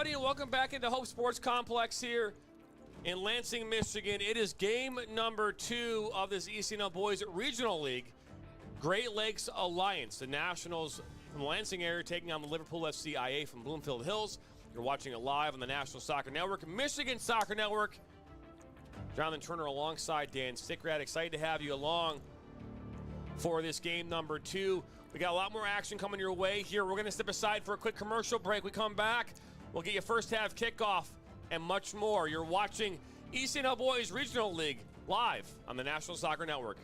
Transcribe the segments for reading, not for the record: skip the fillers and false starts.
everybody, and welcome back into Hope Sports Complex here in Lansing, Michigan. It is game number 2 of this ECNL Boys Regional League. Great Lakes Alliance, the Nationals from the Lansing area taking on the Liverpool FC IA from Bloomfield Hills. You're watching it live on the National Soccer Network, Michigan Soccer Network. Jonathan Turner alongside Dan Stickrad. Excited to have you along for this game number 2. We got a lot more action coming your way here. We're going to step aside for a quick commercial break. We come back, we'll get you first half kickoff and much more. You're watching ECNL Boys Regional League live on the National Soccer Network.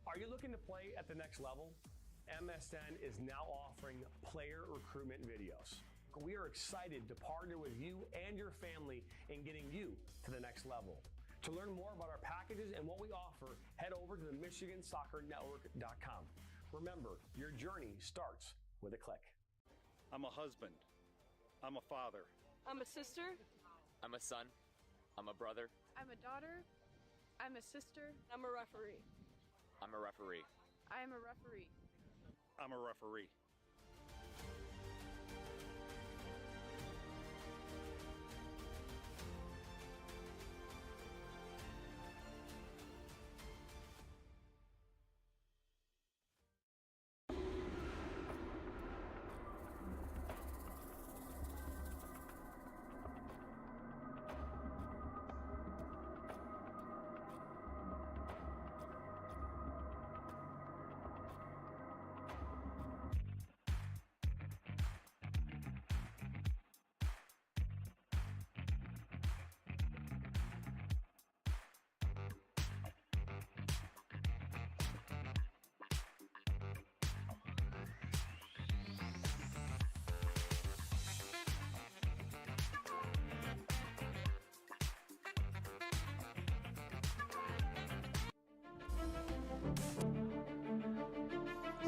Are you looking to play at the next level? MSN is now offering player recruitment videos. We are excited to partner with you and your family in getting you to the next level. To learn more about our packages and what we offer, head over to the MichiganSoccerNetwork.com. Remember, your journey starts with a click. I'm a husband. I'm a father. I'm a sister. I'm a son. I'm a brother. I'm a daughter. I'm a sister. I'm a referee. I'm a referee. I am a referee. I'm a referee.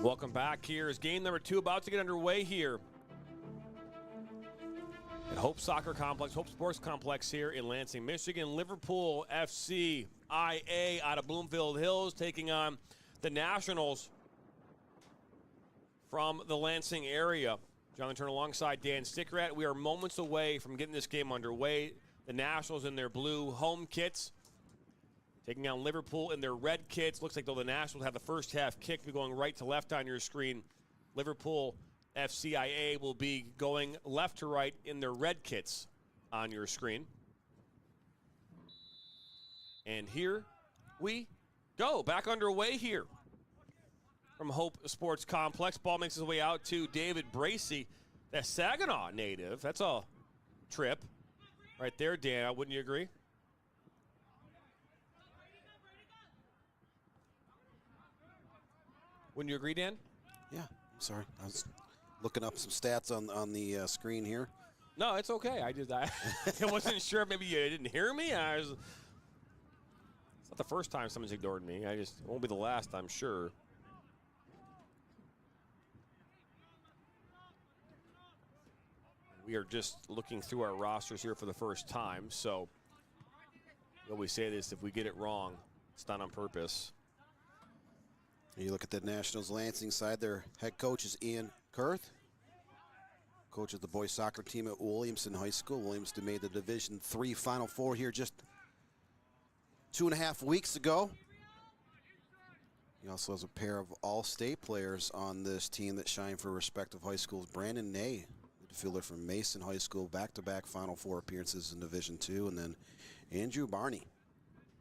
Welcome back. Here is game number 2 about to get underway here at Hope Soccer Complex, Hope Sports Complex here in Lansing, Michigan. Liverpool FC IA out of Bloomfield Hills taking on the Nationals from the Lansing area. Jonathan Turner alongside Dan Stickrad. We are moments away from getting this game underway. The Nationals in their blue home kits taking on Liverpool in their red kits. Looks like, though, the Nationals have the first half kick. Be going right to left on your screen. Liverpool FCIA will be going left to right in their red kits on your screen. And here we go. Back underway here from Hope Sports Complex. Ball makes his way out to David Bracey, that Saginaw native. That's a trip right there, Dan. Wouldn't you agree? Wouldn't you agree, Dan? Yeah, I'm sorry. I was looking up some stats on the screen here. No, it's okay. I wasn't sure. Maybe you didn't hear me. It's not the first time someone's ignored me. It won't be the last, I'm sure. We are just looking through our rosters here for the first time. So we always say this: if we get it wrong, it's not on purpose. You look at the Nationals Lansing side, their head coach is Ian Kurth. Coach of the boys soccer team at Williamston High School. Williamston made the Division III Final Four here just 2.5 weeks ago. He also has a pair of all-state players on this team that shine for respective high schools. Brandon Ney, midfielder from Mason High School, back-to-back Final Four appearances in Division II. And then Andrew Barney,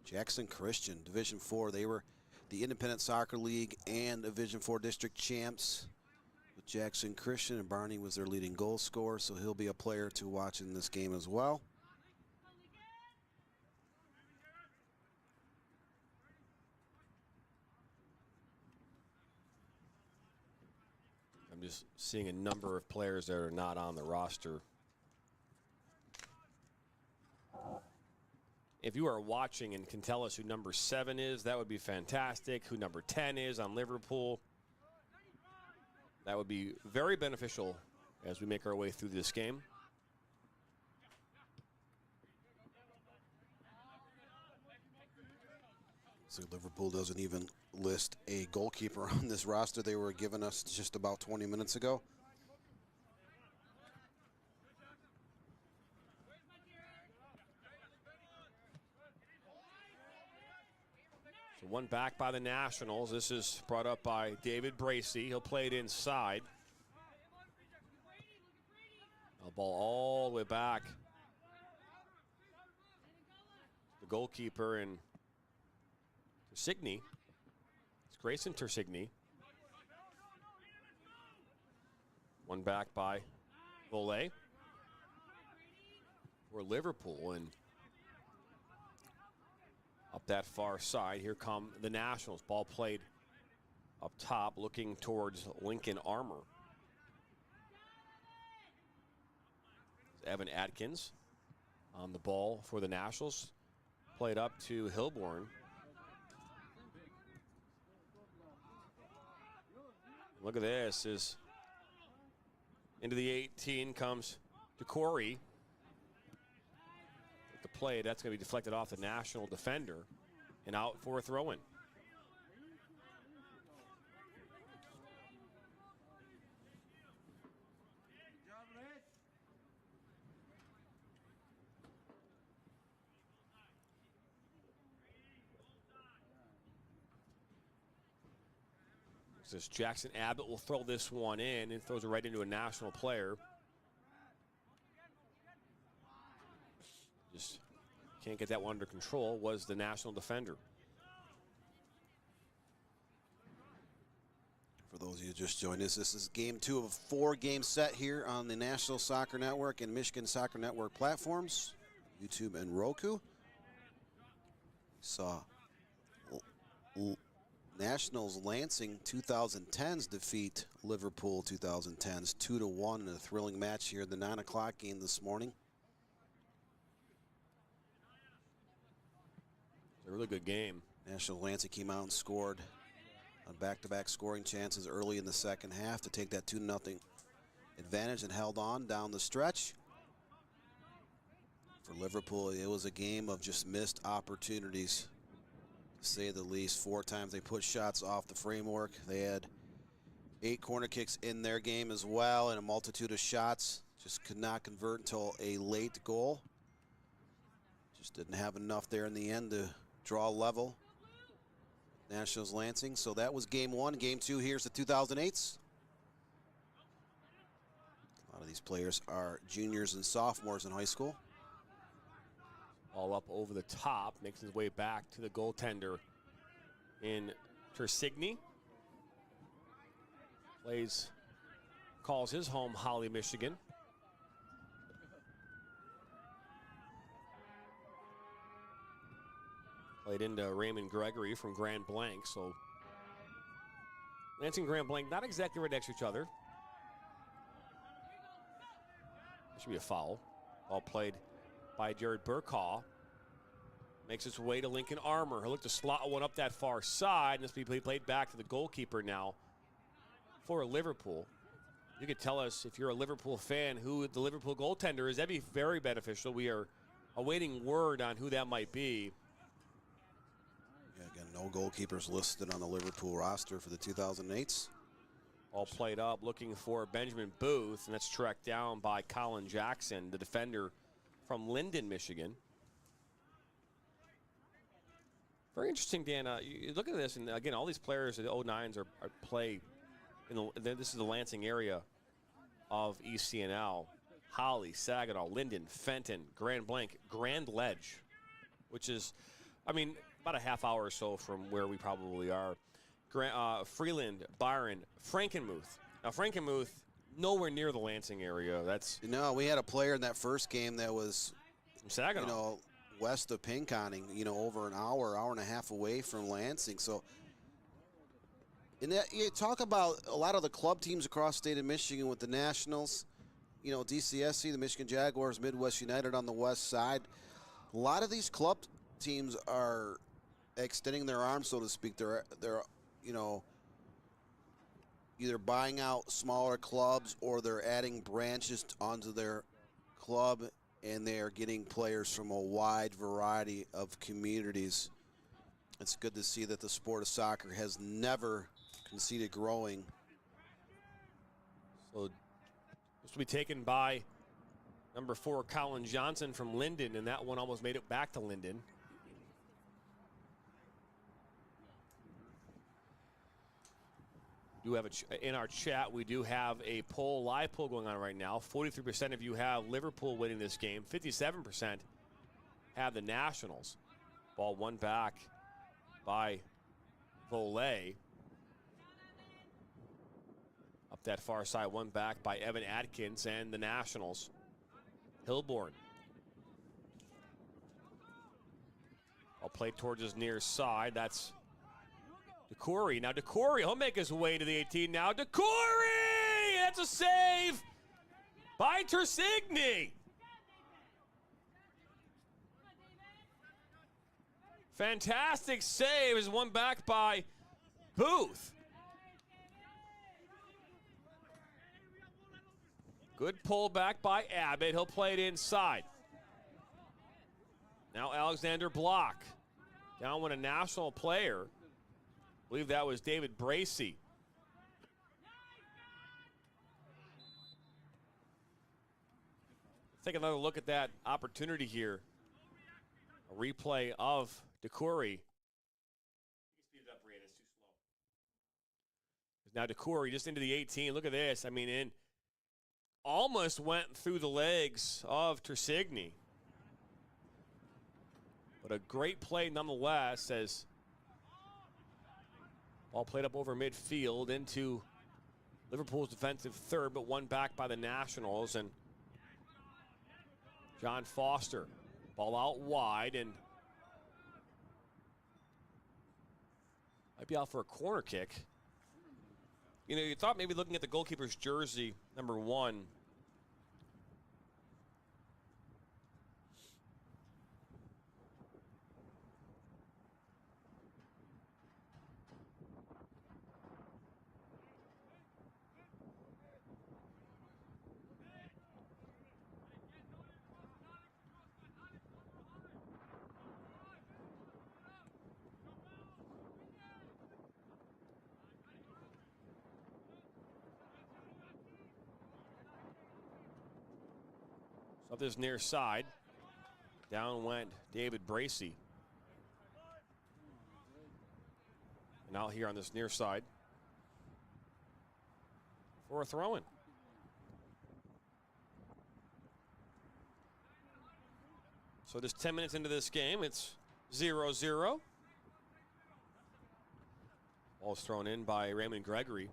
Jackson Christian, Division IV. They were the Independent Soccer League and Division IV district champs with Jackson Christian, and Barney was their leading goal scorer, so he'll be a player to watch in this game as well. I'm just seeing a number of players that are not on the roster. If you are watching and can tell us who number 7 is, that would be fantastic. Who number 10 is on Liverpool. That would be very beneficial as we make our way through this game. So Liverpool doesn't even list a goalkeeper on this roster they were giving us just about 20 minutes ago. So one back by the Nationals. This is brought up by David Bracey. He'll play it inside. A ball all the way back. The goalkeeper and Tersigny. It's Grayson Tersigny. One back by Volley for Liverpool, and up that far side, here come the Nationals. Ball played up top, looking towards Lincoln Armour. Evan Atkins on the ball for the Nationals. Played up to Hilborn. Look at this. Is into the 18 comes DeCorey. The play, that's going to be deflected off the National defender and out for a throw-in. This Jackson Abbott will throw this one in and throws it right into a National player. Just can't get that one under control, was the National defender. For those of you who just joined us, this is game 2 of a 4-game set here on the National Soccer Network and Michigan Soccer Network platforms, YouTube and Roku. Saw Nationals Lansing 2010s defeat Liverpool 2010s 2-1 in a thrilling match here in the 9 o'clock game this morning. A really good game. National Lansing came out and scored on back-to-back scoring chances early in the second half to take that 2-0 advantage and held on down the stretch. For Liverpool, it was a game of just missed opportunities, to say the least. 4 times they put shots off the framework. They had 8 corner kicks in their game as well, and a multitude of shots. Just could not convert until a late goal. Just didn't have enough there in the end to draw level. Nationals Lansing. So that was game 1. Game 2, here's the 2008s. A lot of these players are juniors and sophomores in high school. All up over the top, makes his way back to the goaltender in Tersigny. Calls his home Holly, Michigan. Played into Raymond Gregory from Grand Blanc. So Lansing and Grand Blanc not exactly right next to each other. That should be a foul. All played by Jared Burkaw. Makes its way to Lincoln Armour. He'll look to slot one up that far side. And this will be played back to the goalkeeper now for Liverpool. You could tell us, if you're a Liverpool fan, who the Liverpool goaltender is. That'd be very beneficial. We are awaiting word on who that might be. Yeah, again, no goalkeepers listed on the Liverpool roster for the 2008s. All played up, looking for Benjamin Booth, and that's tracked down by Colin Jackson, the defender from Linden, Michigan. Very interesting, Dan. You look at this, and again, all these players, the 09s, are play in this is the Lansing area of ECNL. Holly, Saginaw, Linden, Fenton, Grand Blanc, Grand Ledge, which is, I mean, about a half hour or so from where we probably are. Freeland, Byron, Frankenmuth. Now, Frankenmuth, nowhere near the Lansing area. That's, we had a player in that first game that was from Saginaw. West of Pinconning, over an hour and a half away from Lansing. So, you talk about a lot of the club teams across the state of Michigan with the Nationals, DCSC, the Michigan Jaguars, Midwest United on the west side. A lot of these club teams are extending their arms, so to speak. They're either buying out smaller clubs or they're adding branches onto their club, and they are getting players from a wide variety of communities It's good to see that the sport of soccer has never conceded growing. So this will be taken by number 4, Colin Johnson from Linden, and that one almost made it back to Linden. Do have in our chat, we do have a poll, live poll going on right now. 43% of you have Liverpool winning this game. 57% have the Nationals. Ball won back by Volée. Up that far side, one back by Evan Atkins and the Nationals. Hilborn. Ball played towards his near side. That's DeCoury. Now DeCoury, he'll make his way to the 18 now. DeCoury! That's a save by Tersigny. Fantastic save is one back by Booth. Good pull back by Abbott. He'll play it inside. Now Alexander Block. Down with a national player. I believe that was David Bracey. Take another look at that opportunity here. A replay of DeCoury. Speed it up, Brian. It's too slow. Now DeCoury just into the 18. Look at this. I mean, almost went through the legs of Tersigny. But a great play nonetheless, as ball played up over midfield into Liverpool's defensive third, but one back by the Nationals. And John Foster, ball out wide, and might be out for a corner kick. You know, you thought maybe looking at the goalkeeper's jersey, number 1, up this near side. Down went David Bracey. And out here on this near side for a throw-in. So just 10 minutes into this game, it's 0-0. Ball's thrown in by Raymond Gregory.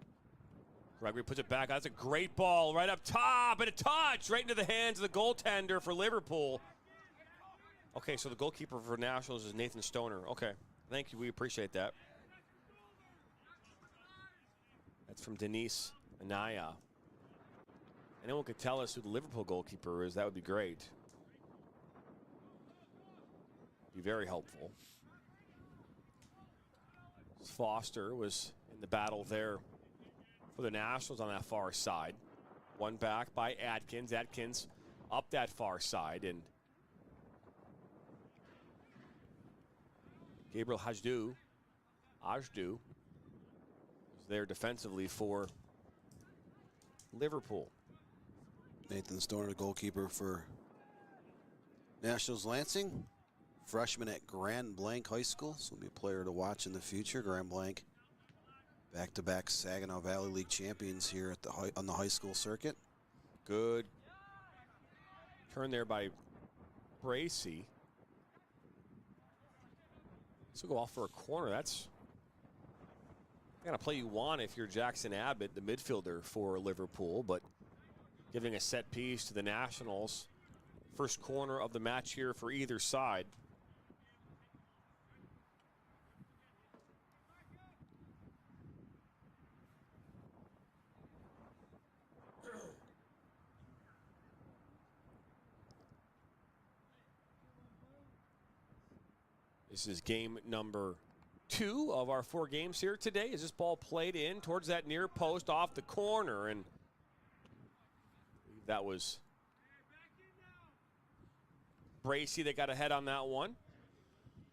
Gregory puts it back. That's a great ball right up top, and a touch right into the hands of the goaltender for Liverpool. Okay, so the goalkeeper for Nationals is Nathan Stoner. Okay, thank you. We appreciate that. That's from Denise Anaya. Anyone could tell us who the Liverpool goalkeeper is, that would be great. Be very helpful. Foster was in the battle there for the Nationals on that far side. One back by Atkins. Atkins up that far side, and Gabriel Hajdu is there defensively for Liverpool. Nathan Stoner, the goalkeeper for Nationals Lansing. Freshman at Grand Blanc High School, so will be a player to watch in the future. Grand Blanc, back-to-back Saginaw Valley League champions here at on the high school circuit. Good turn there by Bracey. This will go off for a corner. That's the kind of play you want if you're Jackson Abbott, the midfielder for Liverpool, but giving a set piece to the Nationals. First corner of the match here for either side. This is game number 2 of our 4 games here today. As this ball played in towards that near post off the corner, and that was Bracey that got ahead on that one.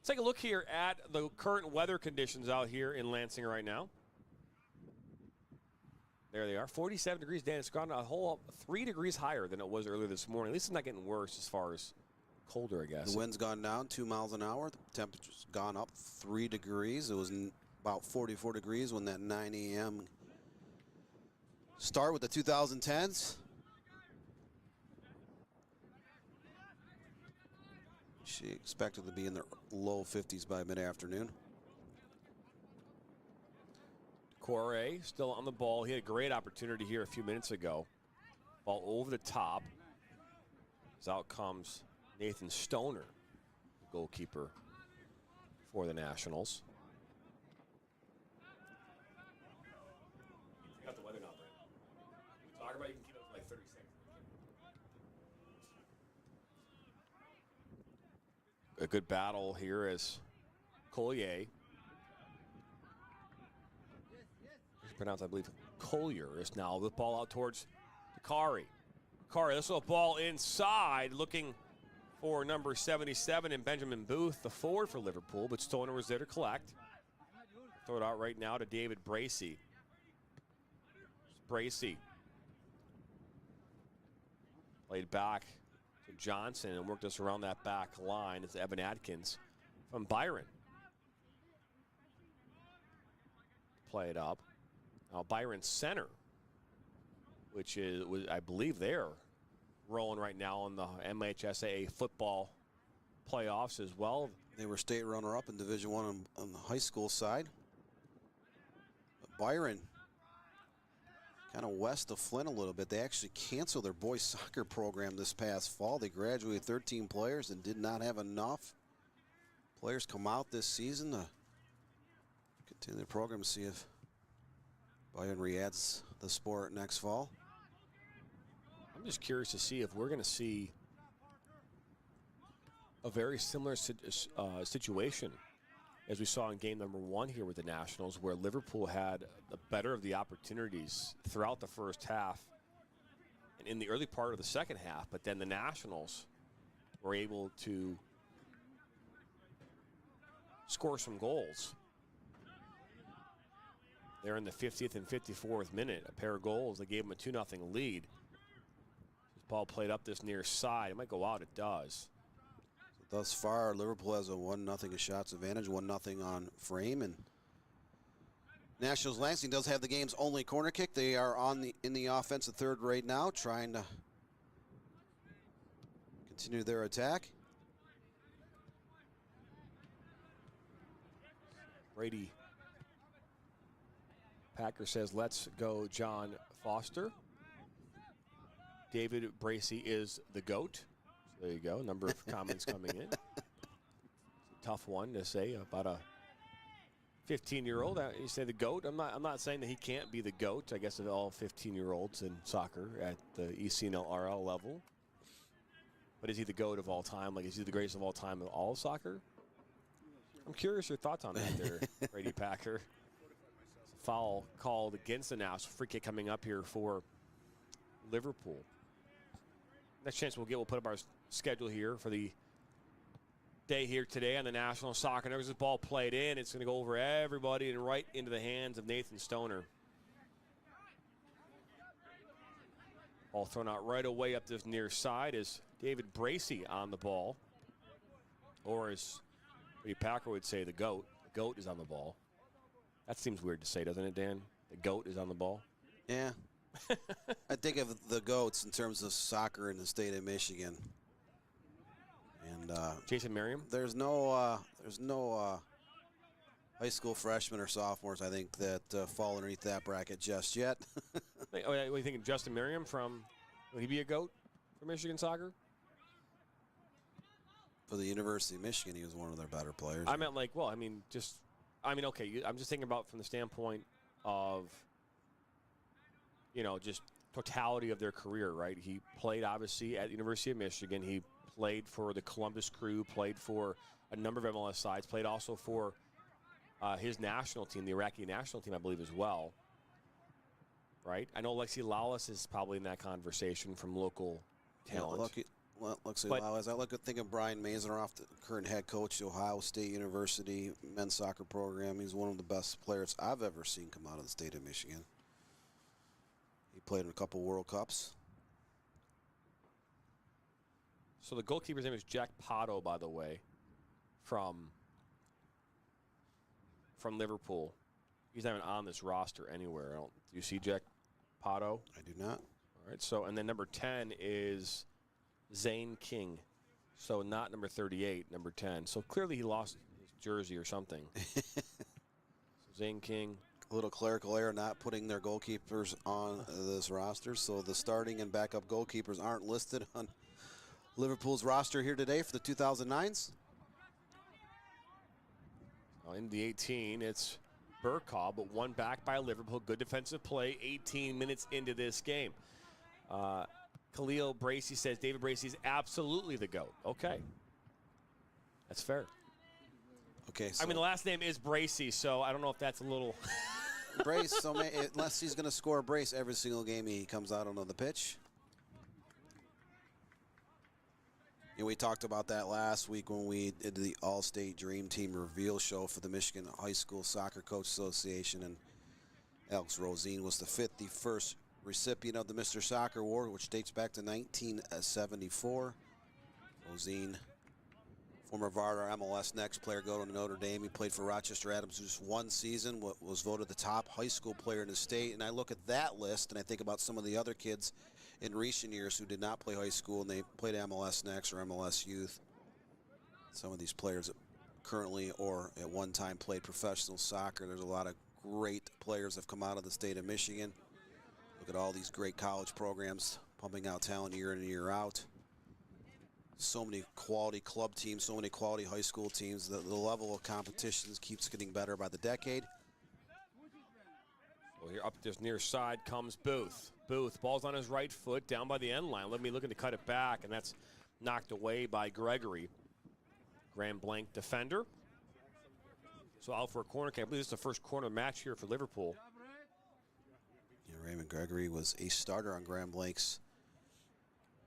Let's take a look here at the current weather conditions out here in Lansing right now. There they are, 47 degrees. Dan, it's gone a whole 3 degrees higher than it was earlier this morning. At least it's not getting worse as far as colder, I guess. The wind's gone down 2 miles an hour. The temperature's gone up 3 degrees. It was about 44 degrees when that 9 a.m. start with the 2010s. She expected to be in the low 50s by mid-afternoon. Corey still on the ball. He had a great opportunity here a few minutes ago. Ball over the top. As out comes Nathan Stoner, the goalkeeper for the Nationals. You got the weather now, Brandon. We talk about you can keep it for like 30 seconds. A good battle here as Collier. It's pronounced, I believe, Collier is now the ball out towards Kari. Kari, this little ball inside, looking for number 77 and Benjamin Booth, the forward for Liverpool, but Stoner was there to collect. Throw it out right now to David Bracey. Bracey played back to Johnson and worked us around that back line. It's Evan Atkins from Byron. Play it up. Now Byron center, which is, I believe they're rolling right now on the MHSAA football playoffs as well. They were state runner-up in Division I on the high school side. But Byron, kind of west of Flint a little bit, they actually canceled their boys soccer program this past fall. They graduated 13 players and did not have enough players come out this season to continue the program, see if Byron re-adds the sport next fall. I'm just curious to see if we're going to see a very similar situation as we saw in game number 1 here with the Nationals, where Liverpool had the better of the opportunities throughout the first half and in the early part of the second half, but then the Nationals were able to score some goals. They're in the 50th and 54th minute, a pair of goals that gave them a 2-0 lead. This ball played up this near side. It might go out. It does. Thus far, Liverpool has a 1-0 shots advantage, 1-0 on frame, and Nationals Lansing does have the game's only corner kick. They are in the offensive third right now, trying to continue their attack. Brady Packer says, let's go John Foster. David Bracey is the GOAT. So there you go, number of comments coming in. It's a tough one to say about a 15-year-old. You say the GOAT. I'm not saying that he can't be the GOAT. I guess of all 15-year-olds in soccer at the ECNL RL level. But is he the GOAT of all time? Like, is he the greatest of all time in all of soccer? I'm curious your thoughts on that there, Brady Packer. Foul called against the Nationals. Free kick coming up here for Liverpool. Next chance we'll put up our schedule here for the day here today on the National Soccer. There's this ball played in. It's going to go over everybody and right into the hands of Nathan Stoner. Ball thrown out right away up this near side is David Bracey on the ball. Or as Brady Packer would say, the GOAT. The GOAT is on the ball. That seems weird to say, doesn't it, Dan? The GOAT is on the ball. Yeah. I think of the GOATs in terms of soccer in the state of Michigan. And Jason Merriam? There's no high school freshmen or sophomores, I think, that fall underneath that bracket just yet. What are you thinking, Justin Merriam would he be a GOAT for Michigan soccer? For the University of Michigan, he was one of their better players. I meant like, well, okay, I'm just thinking about from the standpoint of, just totality of their career, right? He played, obviously, at the University of Michigan. He played for the Columbus Crew, played for a number of MLS sides, played also for his national team, the Iraqi national team, I believe, as well. Right? I know Alexi Lawless is probably in that conversation from local talent. Yeah, Well, But- as I look at thinking Brian Mazeroff, the current head coach of Ohio State University men's soccer program, he's one of the best players I've ever seen come out of the state of Michigan. He played in a couple World Cups. So the goalkeeper's name is Jack Pato, by the way, from Liverpool. He's not even on this roster anywhere. Do you see Jack Pato? I do not. All right. So, and then number 10 is Zane King. So not number 38, number 10. So clearly he lost his jersey or something. So Zane King. A little clerical error not putting their goalkeepers on this roster. So the starting and backup goalkeepers aren't listed on Liverpool's roster here today for the 2009s. In the 18, it's Burkaw, but one back by Liverpool. Good defensive play 18 minutes into this game. Khalil Bracey says David Bracey is absolutely the GOAT. Okay. That's fair. Okay. So I mean, the last name is Bracey, so I don't know if that's a little... brace, so unless he's going to score a brace every single game he comes out onto the pitch. And we talked about that last week when we did the All-State Dream Team reveal show for the Michigan High School Soccer Coach Association, and Alex Rosine was the 51st recipient of the Mr. Soccer Award, which dates back to 1974. Rosine, former Varda MLS Next player, go to Notre Dame. He played for Rochester Adams just one season, was voted the top high school player in the state. And I look at that list and I think about some of the other kids in recent years who did not play high school and they played MLS Next or MLS Youth. Some of these players that currently or at one time played professional soccer. There's a lot of great players that have come out of the state of Michigan. Look at all these great college programs pumping out talent year in and year out. So many quality club teams, so many quality high school teams. The level of competitions keeps getting better by the decade. Well, here up this near side comes Booth. Booth, ball's on his right foot, down by the end line. Let me looking to cut it back, and that's knocked away by Gregory. Grand Blanc defender. So out for a corner kick. I believe this is the first corner match here for Liverpool. Yeah, Raymond Gregory was a starter on Grand Blanc's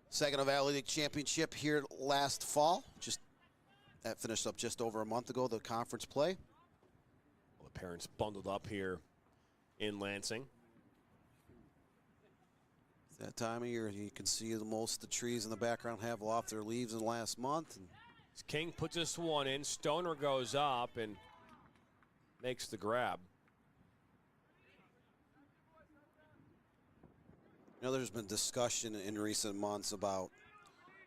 Saginaw Valley League Championship here last fall. That finished up just over a month ago, the conference play. Well, the parents bundled up here in Lansing. It's that time of year. You can see most of the trees in the background have lost their leaves in the last month. And King puts this one in. Stoner goes up and makes the grab. you know, there's been discussion in recent months about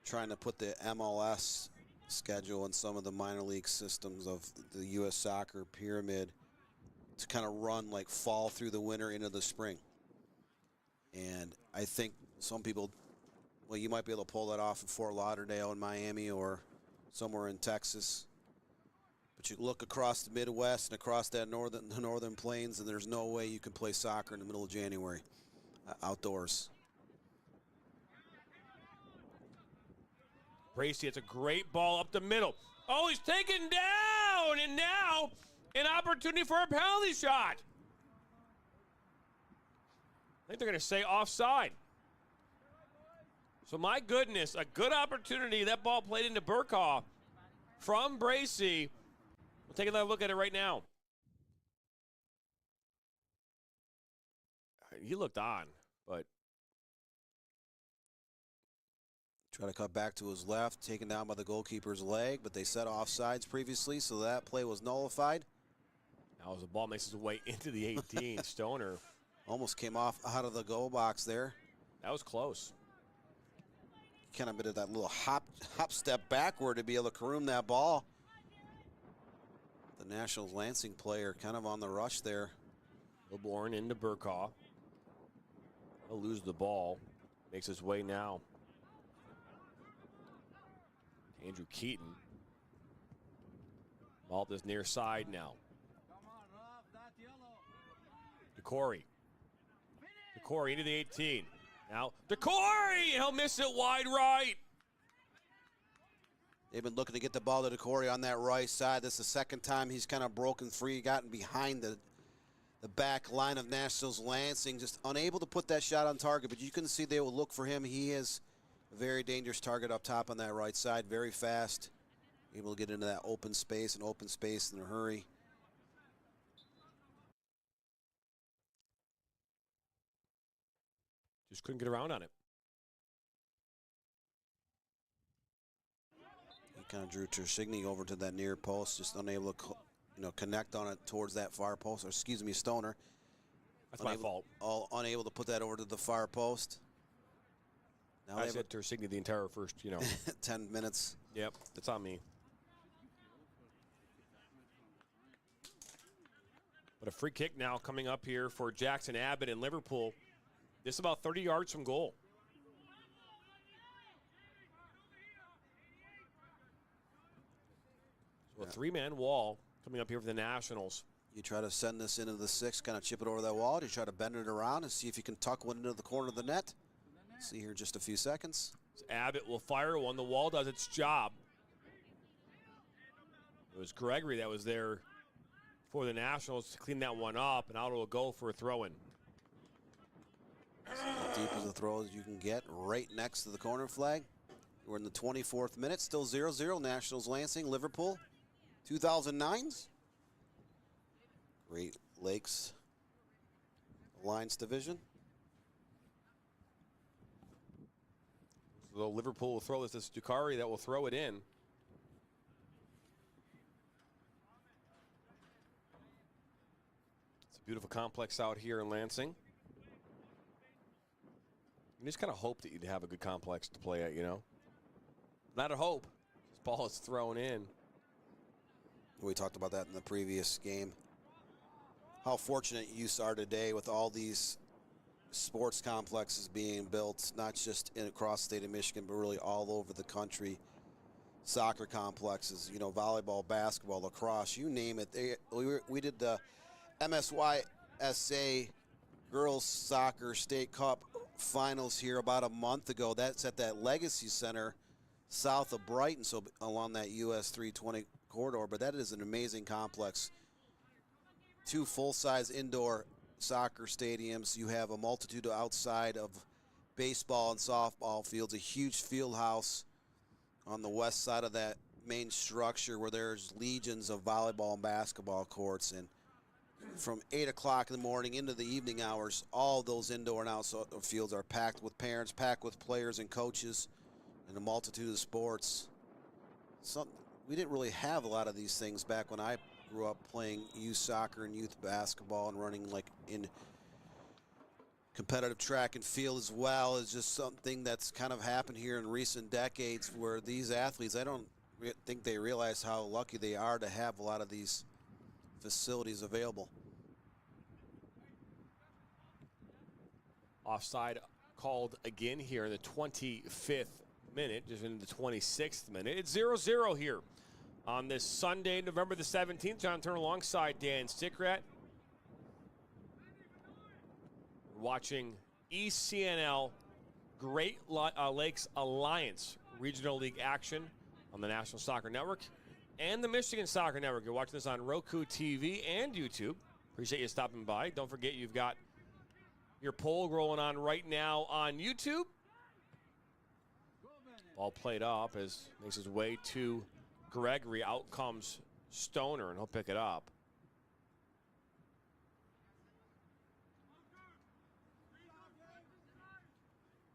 trying to put the MLS schedule and some of the minor league systems of the U.S. soccer pyramid to kind of run like fall through the winter into the spring. And I think some people, well, you might be able to pull that off in Fort Lauderdale in Miami or somewhere in Texas. But you look across the Midwest and across that northern plains, and there's no way you can play soccer in the middle of January outdoors. Bracey, it's a great ball up the middle. Oh, he's taken down, and now an opportunity for a penalty shot. I think they're going to say offside. So, my goodness, a good opportunity. That ball played into Burkaw from Bracey. We'll take another look at it right now. He looked on, but Try to cut back to his left, taken down by the goalkeeper's leg, but they set offsides previously, so that play was nullified. now as the ball makes its way into the 18, Stoner. Almost came off out of the goal box there. That was close. Kind of bit of that little hop step backward to be able to caroom that ball. The Nationals Lansing player kind of on the rush there. Wilborn into Burkaw. He'll lose the ball. Makes his way now. Andrew Keaton. Ball this near side now. DeCorey. DeCorey into the 18. Now, DeCorey! He'll miss it wide right. They've been looking to get the ball to DeCorey on that right side. This is the second time he's kind of broken free, gotten behind the back line of Nationals Lansing, just unable to put that shot on target. But you can see they will look for him. He is a very dangerous target up top on that right side, very fast, able to get into that open space in a hurry. Just couldn't get around on it. He kind of drew Tersigny over to that near post, just unable to connect on it towards that far post, or excuse me, Stoner. That's my fault. Unable to put that over to the far post. Now I said Tersigny the entire first, 10 minutes. Yep, that's on me. But a free kick now coming up here for Jackson Abbott in Liverpool. This is about 30 yards from goal. So a three-man wall coming up here for the Nationals. You try to send this into the six, kind of chip it over that wall. You try to bend it around and see if you can tuck one into the corner of the net. See here in just a few seconds. Abbott will fire one. The wall does its job. It was Gregory that was there for the Nationals to clean that one up, and out it will go for a throw-in. As deep as a throw as you can get, right next to the corner flag. We're in the 24th minute, still 0-0. Nationals Lansing, Liverpool, 2009s. Great Lakes Alliance Division. So Liverpool will throw this. It's Ducari that will throw it in. It's a beautiful complex out here in Lansing. You just kind of hope that you'd have a good complex to play at, Not a hope. This ball is thrown in. We talked about that in the previous game. How fortunate you are today with all these sports complexes being built, not just across the state of Michigan, but really all over the country. Soccer complexes, volleyball, basketball, lacrosse, you name it. We did the MSYSA Girls Soccer State Cup finals here about a month ago. That's at that Legacy Center south of Brighton, so along that US 320 corridor. But that is an amazing complex. 2 full-size indoor soccer stadiums. You have a multitude outside of baseball and softball fields, a huge field house on the west side of that main structure where there's legions of volleyball and basketball courts. And from 8 o'clock in the morning into the evening hours, all those indoor and outdoor fields are packed with parents, packed with players and coaches, and a multitude of sports. We didn't really have a lot of these things back when I grew up playing youth soccer and youth basketball and running like in competitive track and field as well. Is just something that's kind of happened here in recent decades where these athletes, I don't think they realize how lucky they are to have a lot of these facilities available. Offside called again here in the 25th minute, just in the 26th minute. It's 0-0 here on this Sunday, November the 17th. John Turner alongside Dan Stickrat. We're watching ECNL Great Lakes Alliance Regional League action on the National Soccer Network and the Michigan Soccer Network. You're watching this on Roku TV and YouTube. Appreciate you stopping by. Don't forget you've got your poll rolling on right now on YouTube. Ball played up as makes his way to Gregory. Out comes Stoner, and he'll pick it up.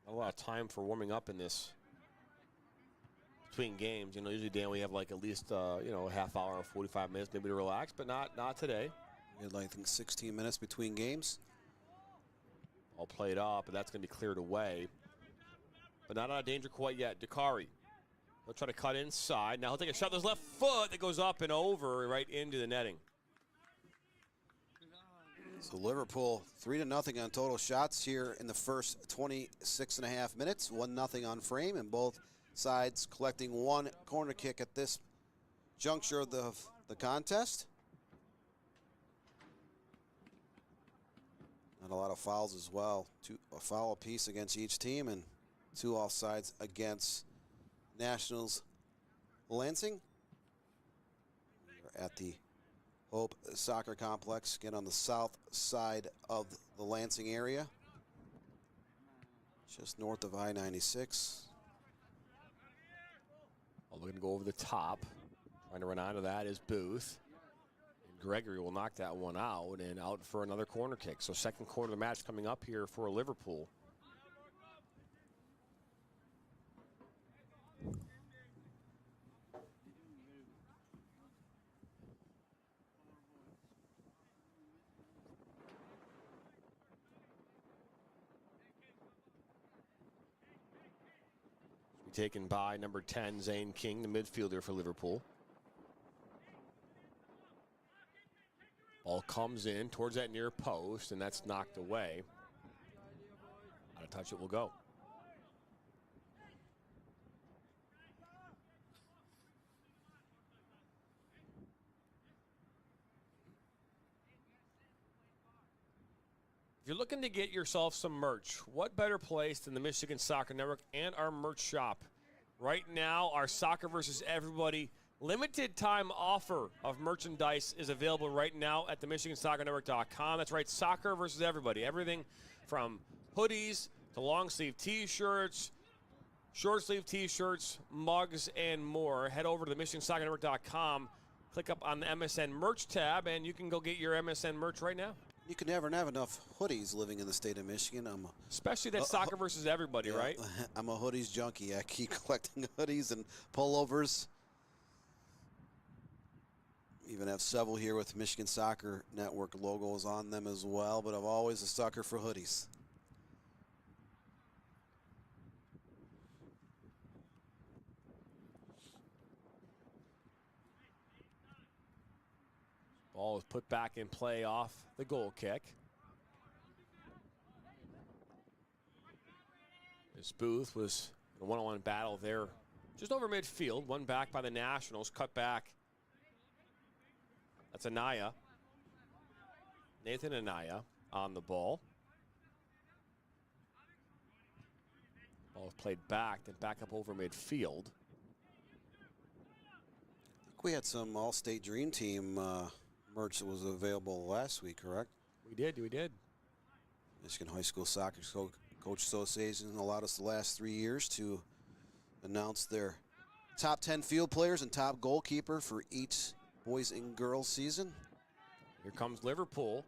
Not a lot of time for warming up in this between games. Usually, Dan, we have like at least a half hour or 45 minutes maybe to relax, but not today. We had, I think, 16 minutes between games. All played up, and that's going to be cleared away. But not out of danger quite yet. Ducari will try to cut inside. Now he'll take a shot with his left foot that goes up and over right into the netting. So Liverpool 3-0 on total shots here in the first 26.5 minutes. 1-0 on frame, and both sides collecting one corner kick at this juncture of the contest. And a lot of fouls as well. A foul apiece against each team, and 2 offsides against Nationals Lansing. We're at the Hope Soccer Complex, again on the south side of the Lansing area, just north of I-96. Looking to go over the top. Trying to run onto that is Booth. And Gregory will knock that one out and out for another corner kick. So second quarter of the match coming up here for Liverpool. Taken by number 10, Zane King, the midfielder for Liverpool. Ball comes in towards that near post, and that's knocked away. Out of touch it will go. If you're looking to get yourself some merch, what better place than the Michigan Soccer Network and our merch shop? Right now, our Soccer versus Everybody limited time offer of merchandise is available right now at the MichiganSoccerNetwork.com. That's right, Soccer versus Everybody. Everything from hoodies to long sleeve t-shirts, short sleeve t-shirts, mugs, and more. Head over to the MichiganSoccerNetwork.com, click up on the MSN merch tab, and you can go get your MSN merch right now. You can never have enough hoodies living in the state of Michigan. Especially that Soccer versus Everybody, yeah, right? I'm a hoodies junkie. I keep collecting hoodies and pullovers. Even have several here with Michigan Soccer Network logos on them as well, but I'm always a sucker for hoodies. Ball is put back in play off the goal kick. This Booth was in a one-on-one battle there just over midfield. One back by the Nationals, cut back. That's Anaya. Nathan Anaya on the ball. Ball is played back, then back up over midfield. I think we had some All-State Dream Team merch that was available last week, correct? We did. Michigan High School Soccer Coach Association allowed us the last 3 years to announce their top 10 field players and top goalkeeper for each boys and girls season. Here comes Liverpool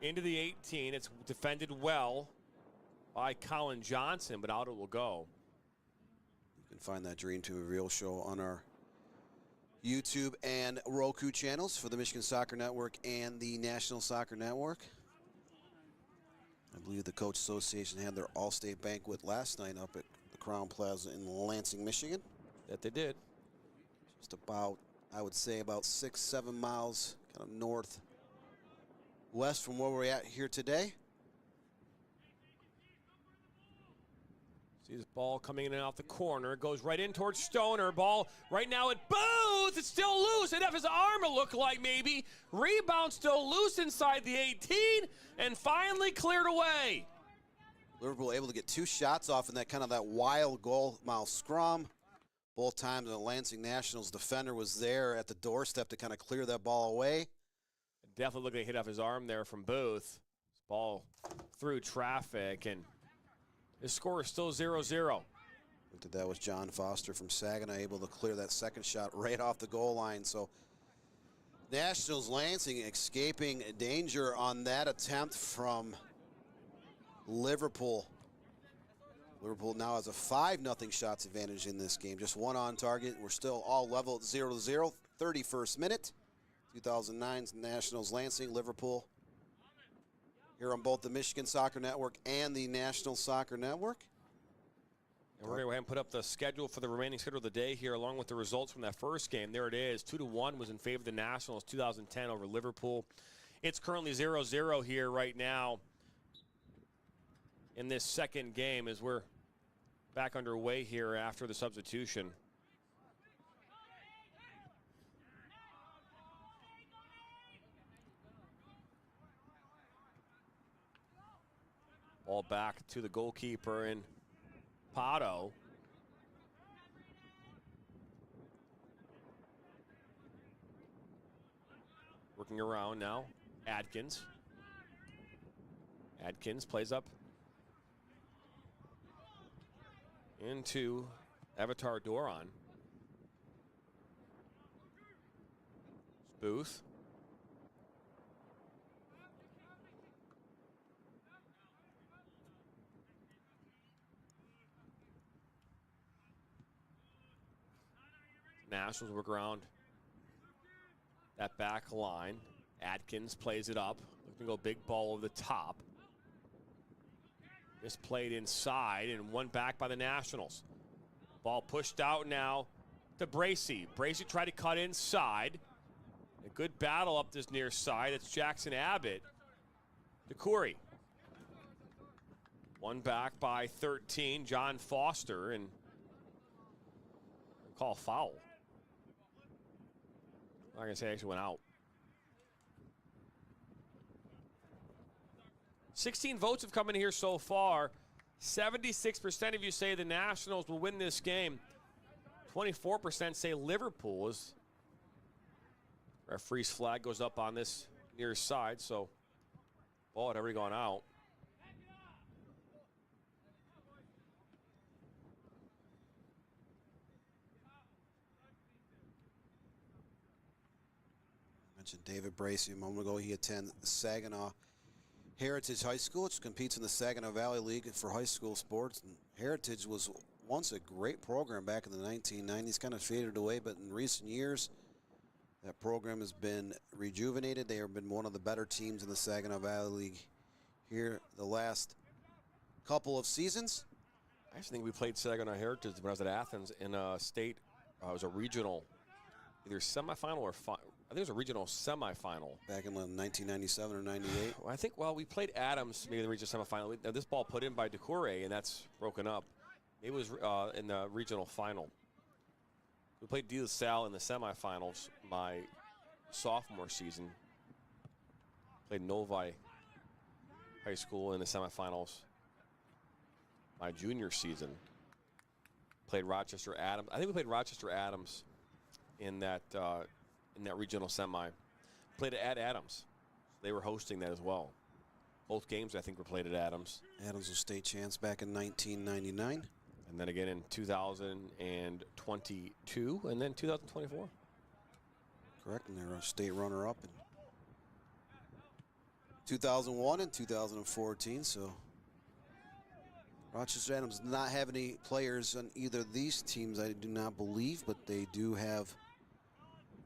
into the 18. It's defended well by Colin Johnson, but out it will go. You can find that Dream Team Reveal show on our YouTube and Roku channels for the Michigan Soccer Network and the National Soccer Network. I believe the Coach Association had their All-State banquet last night up at the Crown Plaza in Lansing, Michigan. That they did. Just about, I would say, about 6-7 miles kind of northwest from where we're at here today. See this ball coming in and off the corner. It goes right in towards Stoner. Ball right now at Booth. It's still loose. It'd have his arm, it looked like maybe. Rebound still loose inside the 18 and finally cleared away. Liverpool able to get 2 shots off in that kind of that wild goal mouth scrum. Both times the Lansing Nationals defender was there at the doorstep to kind of clear that ball away. It definitely looked like he hit off his arm there from Booth. This ball through traffic, and his score is still 0-0. Looked at that was John Foster from Saginaw able to clear that second shot right off the goal line. So Nationals Lansing escaping danger on that attempt from Liverpool. Liverpool now has a 5-0 shots advantage in this game. Just one on target. We're still all level at 0-0. 31st minute. 2009's Nationals Lansing, Liverpool. Here on both the Michigan Soccer Network and the National Soccer Network. And we're going to go ahead and put up the schedule for the remaining schedule of the day here, along with the results from that first game. There it is. 2-1 was in favor of the Nationals, 2010 over Liverpool. It's currently 0-0 here right now in this second game as we're back underway here after the substitution. Ball back to the goalkeeper in Pato. Working around now, Adkins. Adkins plays up into Avatar Doron. booth. Nationals work around that back line. Atkins plays it up. Looking to go big ball over the top. This played inside and one back by the Nationals. Ball pushed out now to Bracey. Bracey tried to cut inside. A good battle up this near side. It's Jackson Abbott to Corey. One back by 13, John Foster, and call foul. I'm not gonna say it actually went out. 16 votes have come in here so far. 76% of you say the Nationals will win this game. 24% say Liverpool is. Referee's flag goes up on this near side, so ball had already gone out. Mentioned David Bracey a moment ago. He attends Saginaw Heritage High School, which competes in the Saginaw Valley League for high school sports. And Heritage was once a great program back in the 1990s, kind of faded away, but in recent years, that program has been rejuvenated. They have been one of the better teams in the Saginaw Valley League here the last couple of seasons. I actually think we played Saginaw Heritage when I was at Athens in a state. It was a regional, either semifinal or I think it was a regional semifinal. Back in 1997 or 98. I think, well, we played Adams maybe in the regional semifinal. Now, this ball put in by Decoure, and that's broken up. It was in the regional final. We played De La Salle in the semifinals my sophomore season. Played Novi High School in the semifinals my junior season. Played Rochester Adams. I think we played Rochester Adams in that regional semi. Played it at Adams. They were hosting that as well. Both games, I think, were played at Adams. Adams was state champs back in 1999. And then again in 2022 and then 2024. Correct, and they were a state runner-up in 2001 and 2014, so Rochester Adams does not have any players on either of these teams, I do not believe, but they do have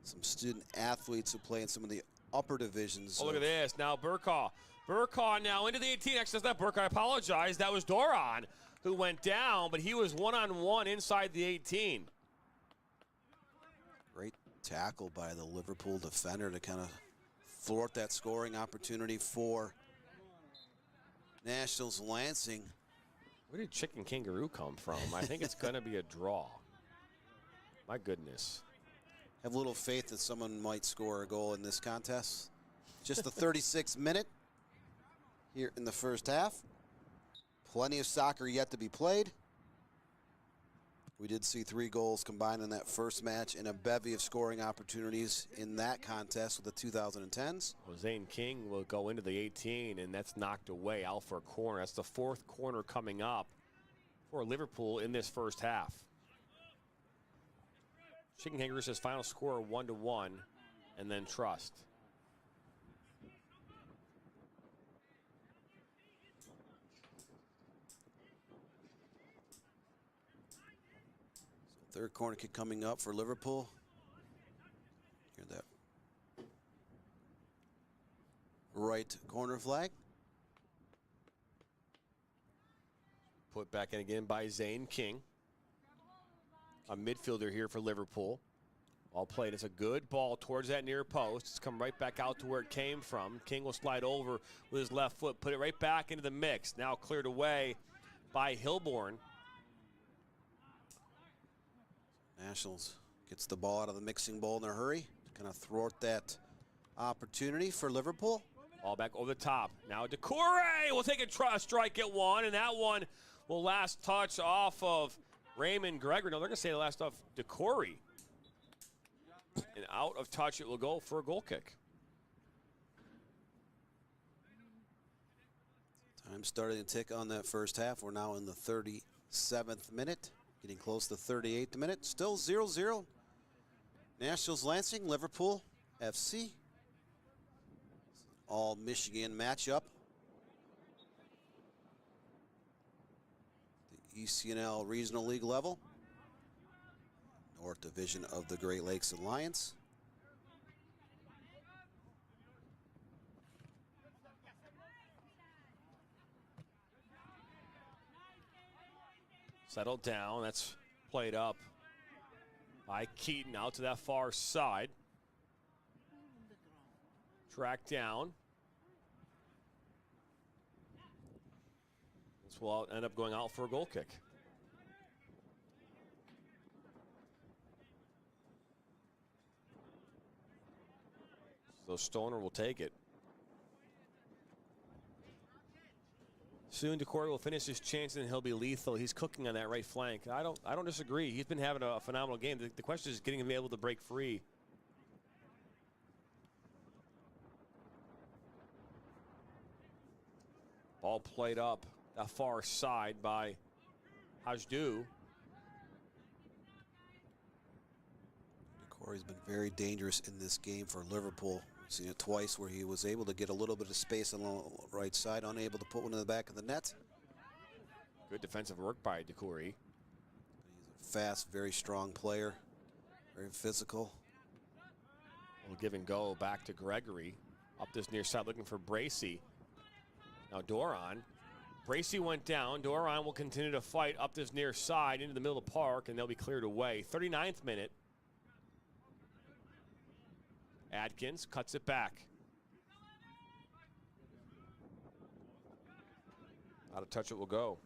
some student athletes who play in some of the upper divisions. Oh, look at this. Now Burkaw. Burkaw now into the 18. Actually, that's not Burkaw. I apologize. That was Doron who went down, but he was one-on-one inside the 18. Great tackle by the Liverpool defender to kind of thwart that scoring opportunity for Nationals Lansing. Where did Chicken Kangaroo come from? I think it's going to be a draw. My goodness. Have little faith that someone might score a goal in this contest. Just the 36th minute here in the first half. Plenty of soccer yet to be played. We did see 3 goals combined in that first match and a bevy of scoring opportunities in that contest with the 2010s. Well, Zane King will go into the 18, and that's knocked away out for a corner. That's the 4th corner coming up for Liverpool in this first half. Chicken Kangaroo says final score 1-1, and then trust. So third corner kick coming up for Liverpool. Hear that right corner flag. Put back in again by Zane King. A midfielder here for Liverpool. All played. It's a good ball towards that near post. It's come right back out to where it came from. King will slide over with his left foot, put it right back into the mix. Now cleared away by Hilborn. Nationals gets the ball out of the mixing bowl in a hurry to kind of thwart that opportunity for Liverpool. Ball back over the top. Now Decoure will take a strike at one, and that one will last touch off of Raymond Gregory. No, they're going to say the last off Decoure. And out of touch, it will go for a goal kick. Time starting to tick on that first half. We're now in the 37th minute, getting close to the 38th minute. Still 0-0. Nationals Lansing, Liverpool FC. All Michigan matchup. The ECNL Regional League level. North Division of the Great Lakes Alliance. Settled down. That's played up by Keaton out to that far side. Track down. This will end up going out for a goal kick. So Stoner will take it. Soon DeCory will finish his chance and he'll be lethal. He's cooking on that right flank. I don't disagree. He's been having a phenomenal game. The question is getting him able to break free. Ball played up that far side by Hajdu. DeCory's been very dangerous in this game for Liverpool. We've seen it twice where he was able to get a little bit of space on the right side, unable to put one in the back of the net. Good defensive work by DeCory. He's a fast, very strong player, very physical. We'll give and go back to Gregory. Up this near side looking for Bracey. Now Doron. Bracey went down. Doron will continue to fight up this near side into the middle of the park, and they'll be cleared away. 39th minute. Adkins cuts it back. Out of touch it will go.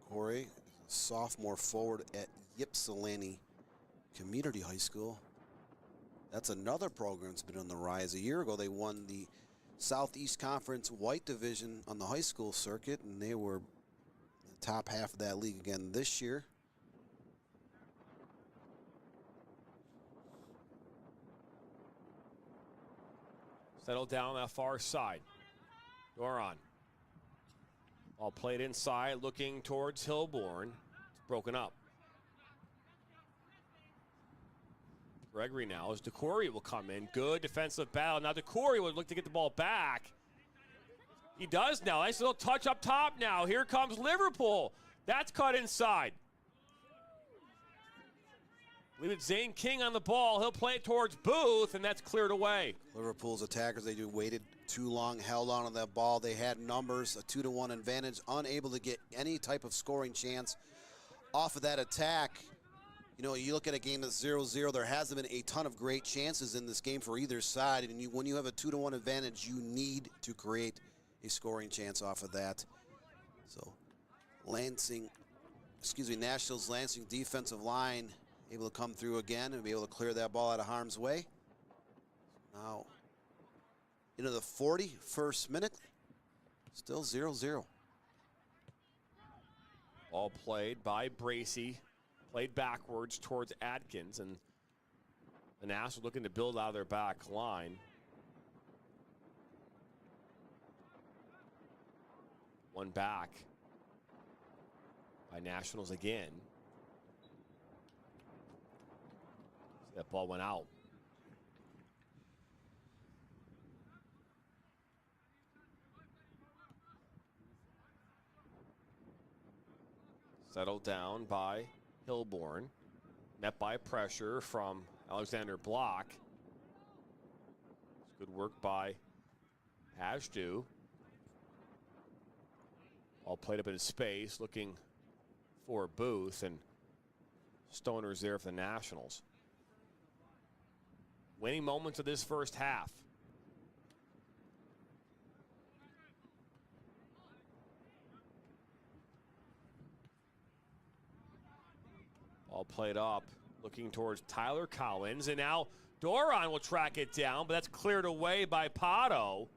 Corey is a sophomore forward at Ypsilanti Community High School. That's another program that's been on the rise. A year ago, they won the Southeast Conference White Division on the high school circuit, and they were in the top half of that league again this year. Settled down that far side. Doron. All played inside, looking towards Hilborn. It's broken up. Gregory now as DeCory will come in. Good defensive battle. Now DeCory would look to get the ball back. He does now. Nice little touch up top now. Here comes Liverpool. That's cut inside. Leave it Zane King on the ball. He'll play it towards Booth, and that's cleared away. Liverpool's attackers, they waited too long, held on to that ball. They had numbers, a 2-1 advantage, unable to get any type of scoring chance off of that attack. You know, you look at a game that's 0-0, there hasn't been a ton of great chances in this game for either side. And when you have a 2-1 advantage, you need to create a scoring chance off of that. So Nashville's Lansing defensive line able to come through again and be able to clear that ball out of harm's way. Now, into the 41st minute, still 0-0. Ball played by Bracey, played backwards towards Adkins, and the Nationals looking to build out of their back line. One back by Nationals again. That ball went out. Settled down by Hilborn. Met by pressure from Alexander Block. It's good work by Hajdu. All played up in space, looking for Booth, and Stoner's there for the Nationals. Winning moments of this first half. All played up, looking towards Tyler Collins, and now Doron will track it down, but that's cleared away by Pato.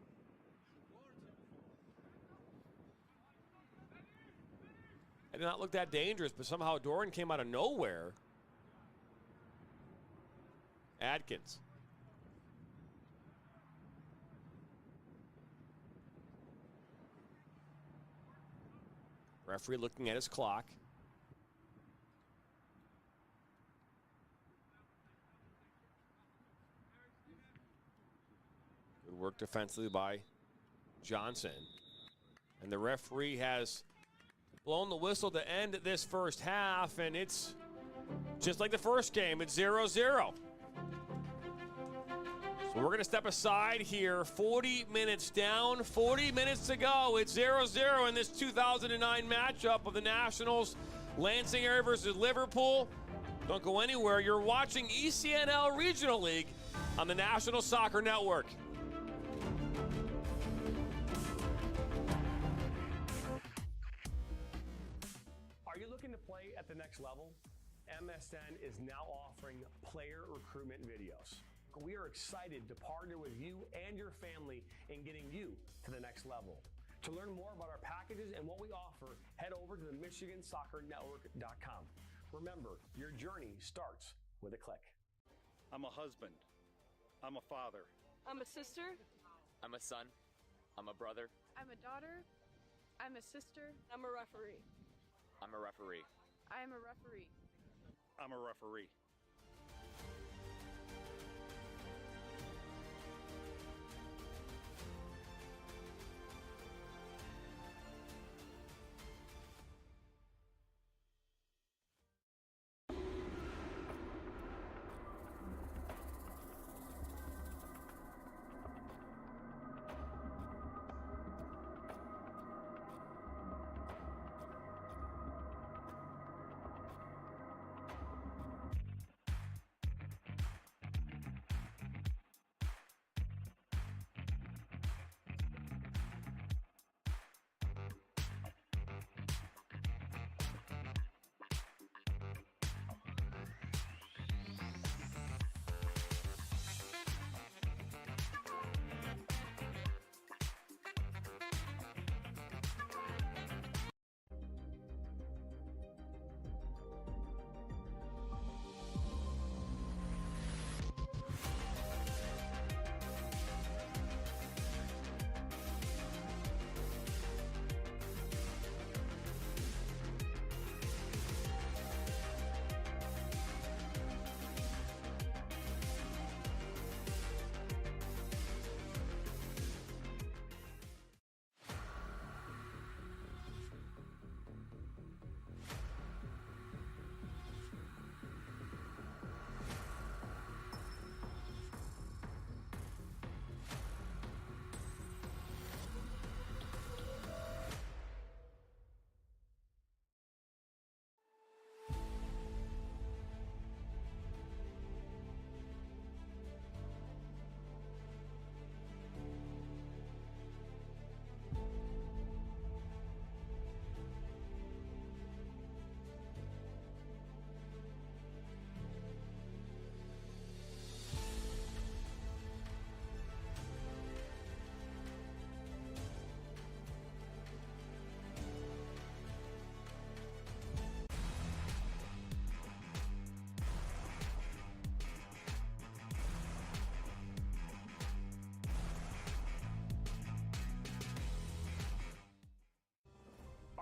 did not look that dangerous, but somehow Doran came out of nowhere. Adkins. Referee looking at his clock. Good work defensively by Johnson. And the referee has blown the whistle to end this first half, and it's just like the first game. It's 0-0. So we're going to step aside here. 40 minutes down, 40 minutes to go. It's 0-0 in this 2009 matchup of the Nationals. Lansing area versus Liverpool. Don't go anywhere. You're watching ECNL Regional League on the National Soccer Network. Are you looking to play at the next level? MSN is now offering player recruitment videos. We are excited to partner with you and your family in getting you to the next level. To learn more about our packages and what we offer, head over to the MichiganSoccerNetwork.com. Remember, your journey starts with a click. I'm a husband. I'm a father. I'm a sister. I'm a son. I'm a brother. I'm a daughter. I'm a sister. I'm a referee. I'm a referee. I am a referee. I'm a referee.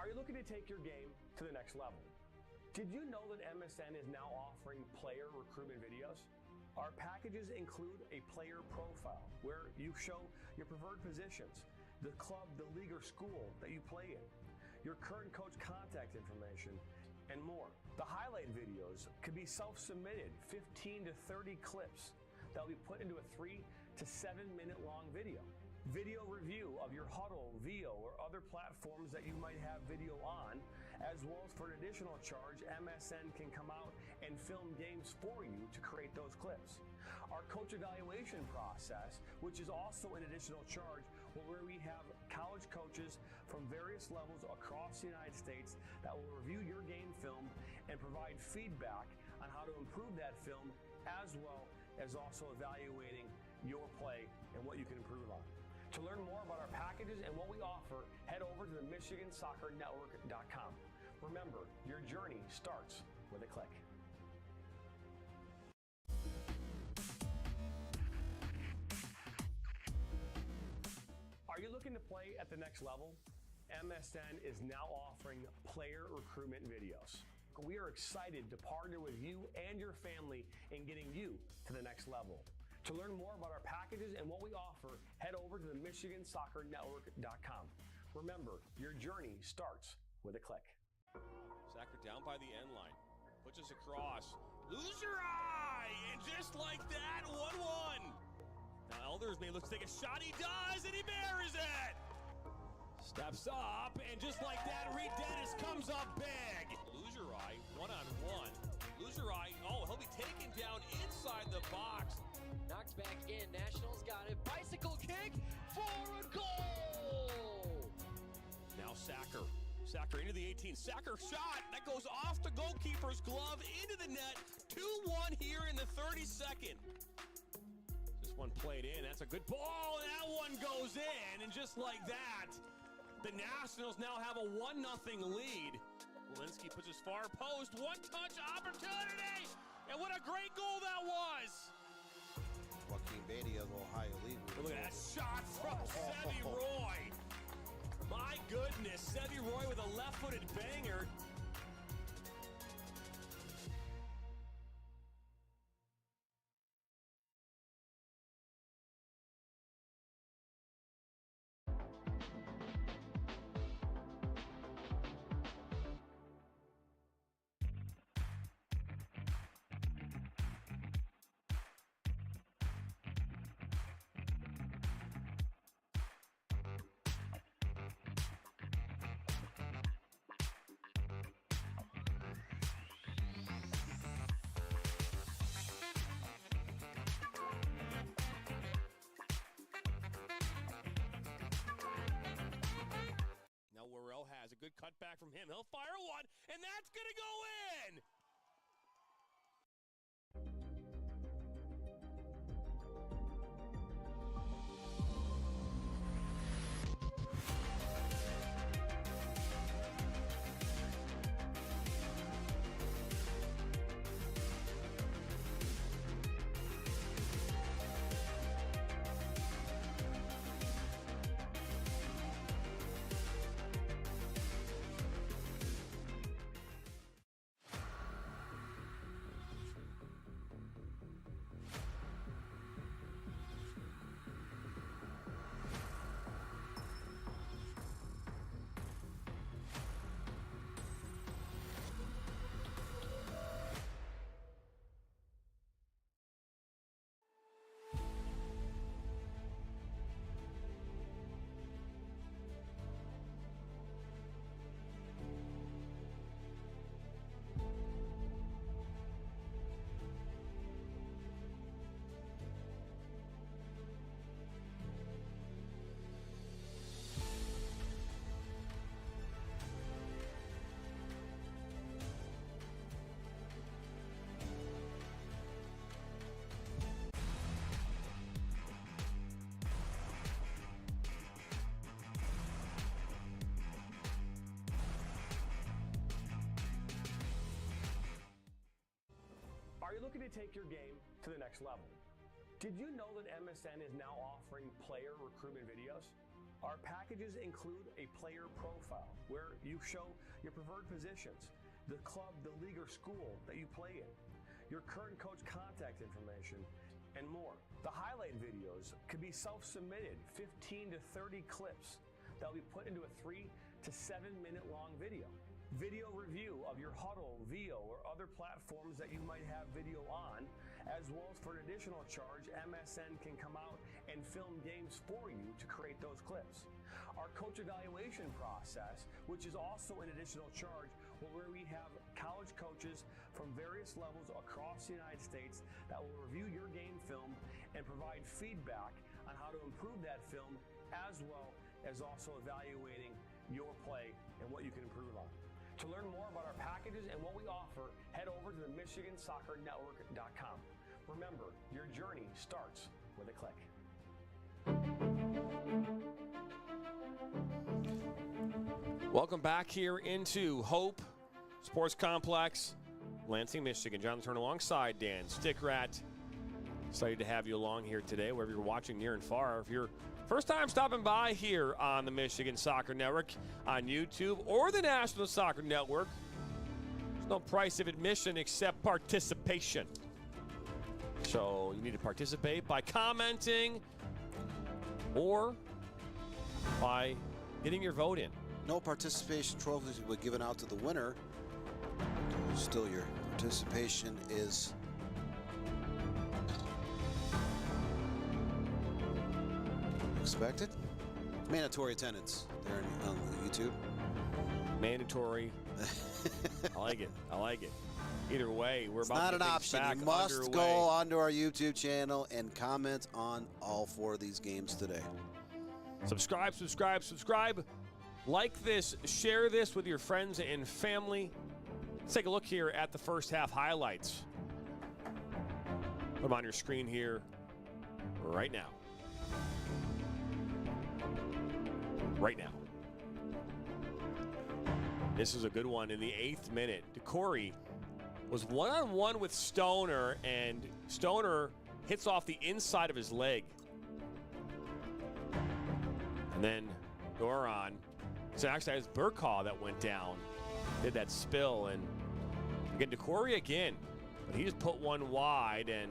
Are you looking to take your game to the next level? Did you know that MSN is now offering player recruitment videos? Our packages include a player profile where you show your preferred positions, the club, the league, or school that you play in, your current coach contact information, and more. The highlight videos could be self-submitted, 15 to 30 clips that will be put into a 3 to 7 minute long video. Video review of your Huddle, VO, or other platforms that you might have video on, as well as for an additional charge, MSN can come out and film games for you to create those clips. Our coach evaluation process, which is also an additional charge, where we have college coaches from various levels across the United States that will review your game film and provide feedback on how to improve that film, as well as also evaluating your play and what you can improve on. To learn more about our packages and what we offer, head over to the MichiganSoccerNetwork.com. Remember, your journey starts with a click. Are you looking to play at the next level? MSN is now offering player recruitment videos. We are excited to partner with you and your family in getting you to the next level. To learn more about our packages and what we offer, head over to the MichiganSoccerNetwork.com. Remember, your journey starts with a click. Sacker down by the end line. Puts us across. Lose your eye! And just like that, 1-1. Now Elders may look to take a shot. He does, and he buries it! Steps up, and just like that, Reed Dennis comes up big. Lose your eye, one-on-one. Lose your eye. Oh, he'll be taken down inside the box. Knocked back in. Nationals got it. Bicycle kick for a goal! Now Sacker. Sacker into the 18. Sacker shot. That goes off the goalkeeper's glove into the net. 2-1 here in the 32nd. This one played in. That's a good ball. That one goes in. And just like that, the Nationals now have a 1-0 lead. Walensky puts his far post. One-touch opportunity. And what a great goal that was. Joaquin Beatty of Ohio League. Look at that shot from Sevi Roy. My goodness, Sevi Roy with a left-footed banger. Has a good cutback from him. He'll fire one, and that's going to go in. Are you looking to take your game to the next level? Did you know that MSN is now offering player recruitment videos? Our packages include a player profile where you show your preferred positions, the club, the league, or school that you play in, your current coach contact information, and more. The highlight videos could be self-submitted, 15 to 30 clips that will be put into a 3 to 7 minute long video. Video review of your Huddle, VO, or other platforms that you might have video on, as well as for an additional charge, MSN can come out and film games for you to create those clips. Our coach evaluation process, which is also an additional charge, where we have college coaches from various levels across the United States that will review your game film and provide feedback on how to improve that film, as well as also evaluating your play and what you can improve on. To learn more about our packages and what we offer, head over to the MichiganSoccerNetwork.com. Remember, your journey starts with a click. Welcome back here into Hope Sports Complex, Lansing, Michigan. John Turner alongside Dan Stickrat. Excited to have you along here today, wherever you're watching near and far. If you're first time stopping by here on the Michigan Soccer Network, on YouTube, or the National Soccer Network, there's no price of admission except participation. So you need to participate by commenting or by getting your vote in. No participation trophies will be given out to the winner. Still, your participation is expected. Mandatory attendance there on YouTube. Mandatory. I like it. I like it. Either way, we're It's about not to an get option. back You must underway. go onto our YouTube channel and comment on all 4 of these games today. Subscribe, subscribe, subscribe. Like this, share this with your friends and family. Let's take a look here at the first half highlights. Put them on your screen here right now. Right now. This is a good one in the 8th minute. DeCorey was one-on-one with Stoner, and Stoner hits off the inside of his leg. And then Doron, so actually it was Burkhaw that went down, did that spill, and again, DeCorey again, but he just put one wide, and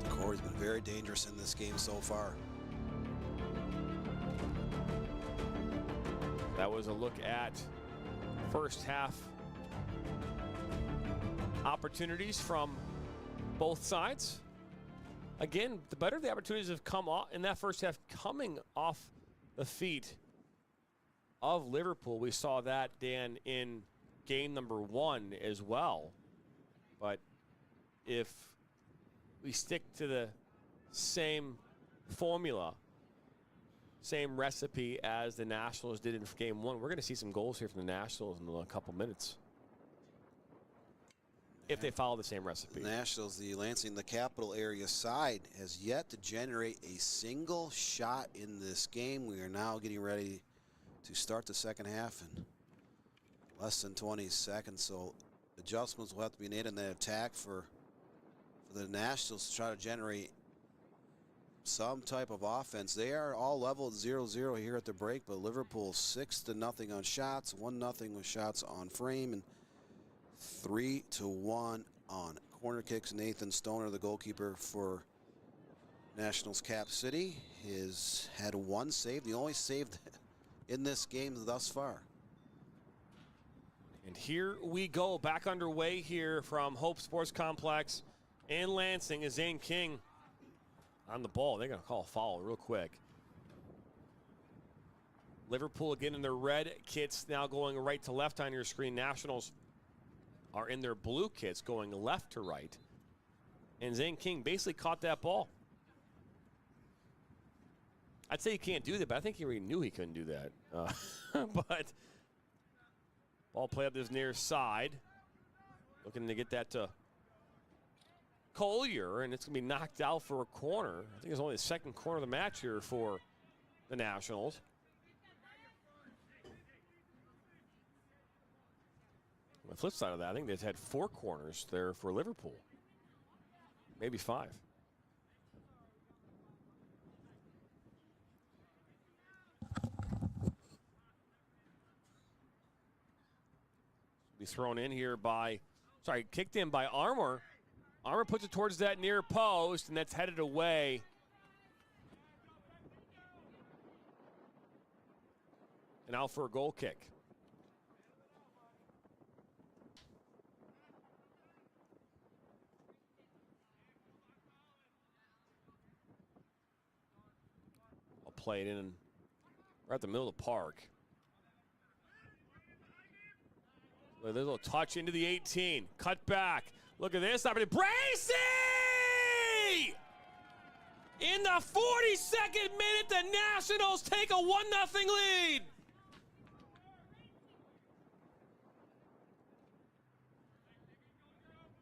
Corey's been very dangerous in this game so far. that was a look at first half opportunities from both sides. Again, the better the opportunities have come off in that first half, coming off the feet of Liverpool. We saw that, Dan, in game number 1 as well. But if we stick to the same formula, same recipe as the Nationals did in game 1, we're going to see some goals here from the Nationals in a couple minutes. If they follow the same recipe. The Nationals, the Lansing, the capital area side, has yet to generate a single shot in this game. We are now getting ready to start the second half in less than 20 seconds. So adjustments will have to be made in the attack for the Nationals to try to generate some type of offense. They are all level at 0-0 here at the break, but Liverpool 6-0 on shots, 1-0 with shots on frame, and 3-1 on corner kicks. Nathan Stoner, the goalkeeper for Nationals Cap City, has had 1 save, the only save in this game thus far. And here we go, back underway here from Hope Sports Complex in Lansing is Zane King on the ball. They're going to call a foul real quick. Liverpool again in their red kits, now going right to left on your screen. Nationals are in their blue kits going left to right. And Zane King basically caught that ball. I'd say he can't do that, but I think he already knew he couldn't do that. But ball play up this near side. Looking to get that to Collier, and it's going to be knocked out for a corner. I think it's only the second corner of the match here for the Nationals. On the flip side of that, I think they've had 4 corners there for Liverpool. Maybe 5. Be thrown in here by, kicked in by Armour. Armour puts it towards that near post, and that's headed away. And out for a goal kick. I'll play it in right at the middle of the park. A little touch into the 18. Cut back. Look at this. Bracey! In the 42nd minute, the Nationals take a 1-0 lead.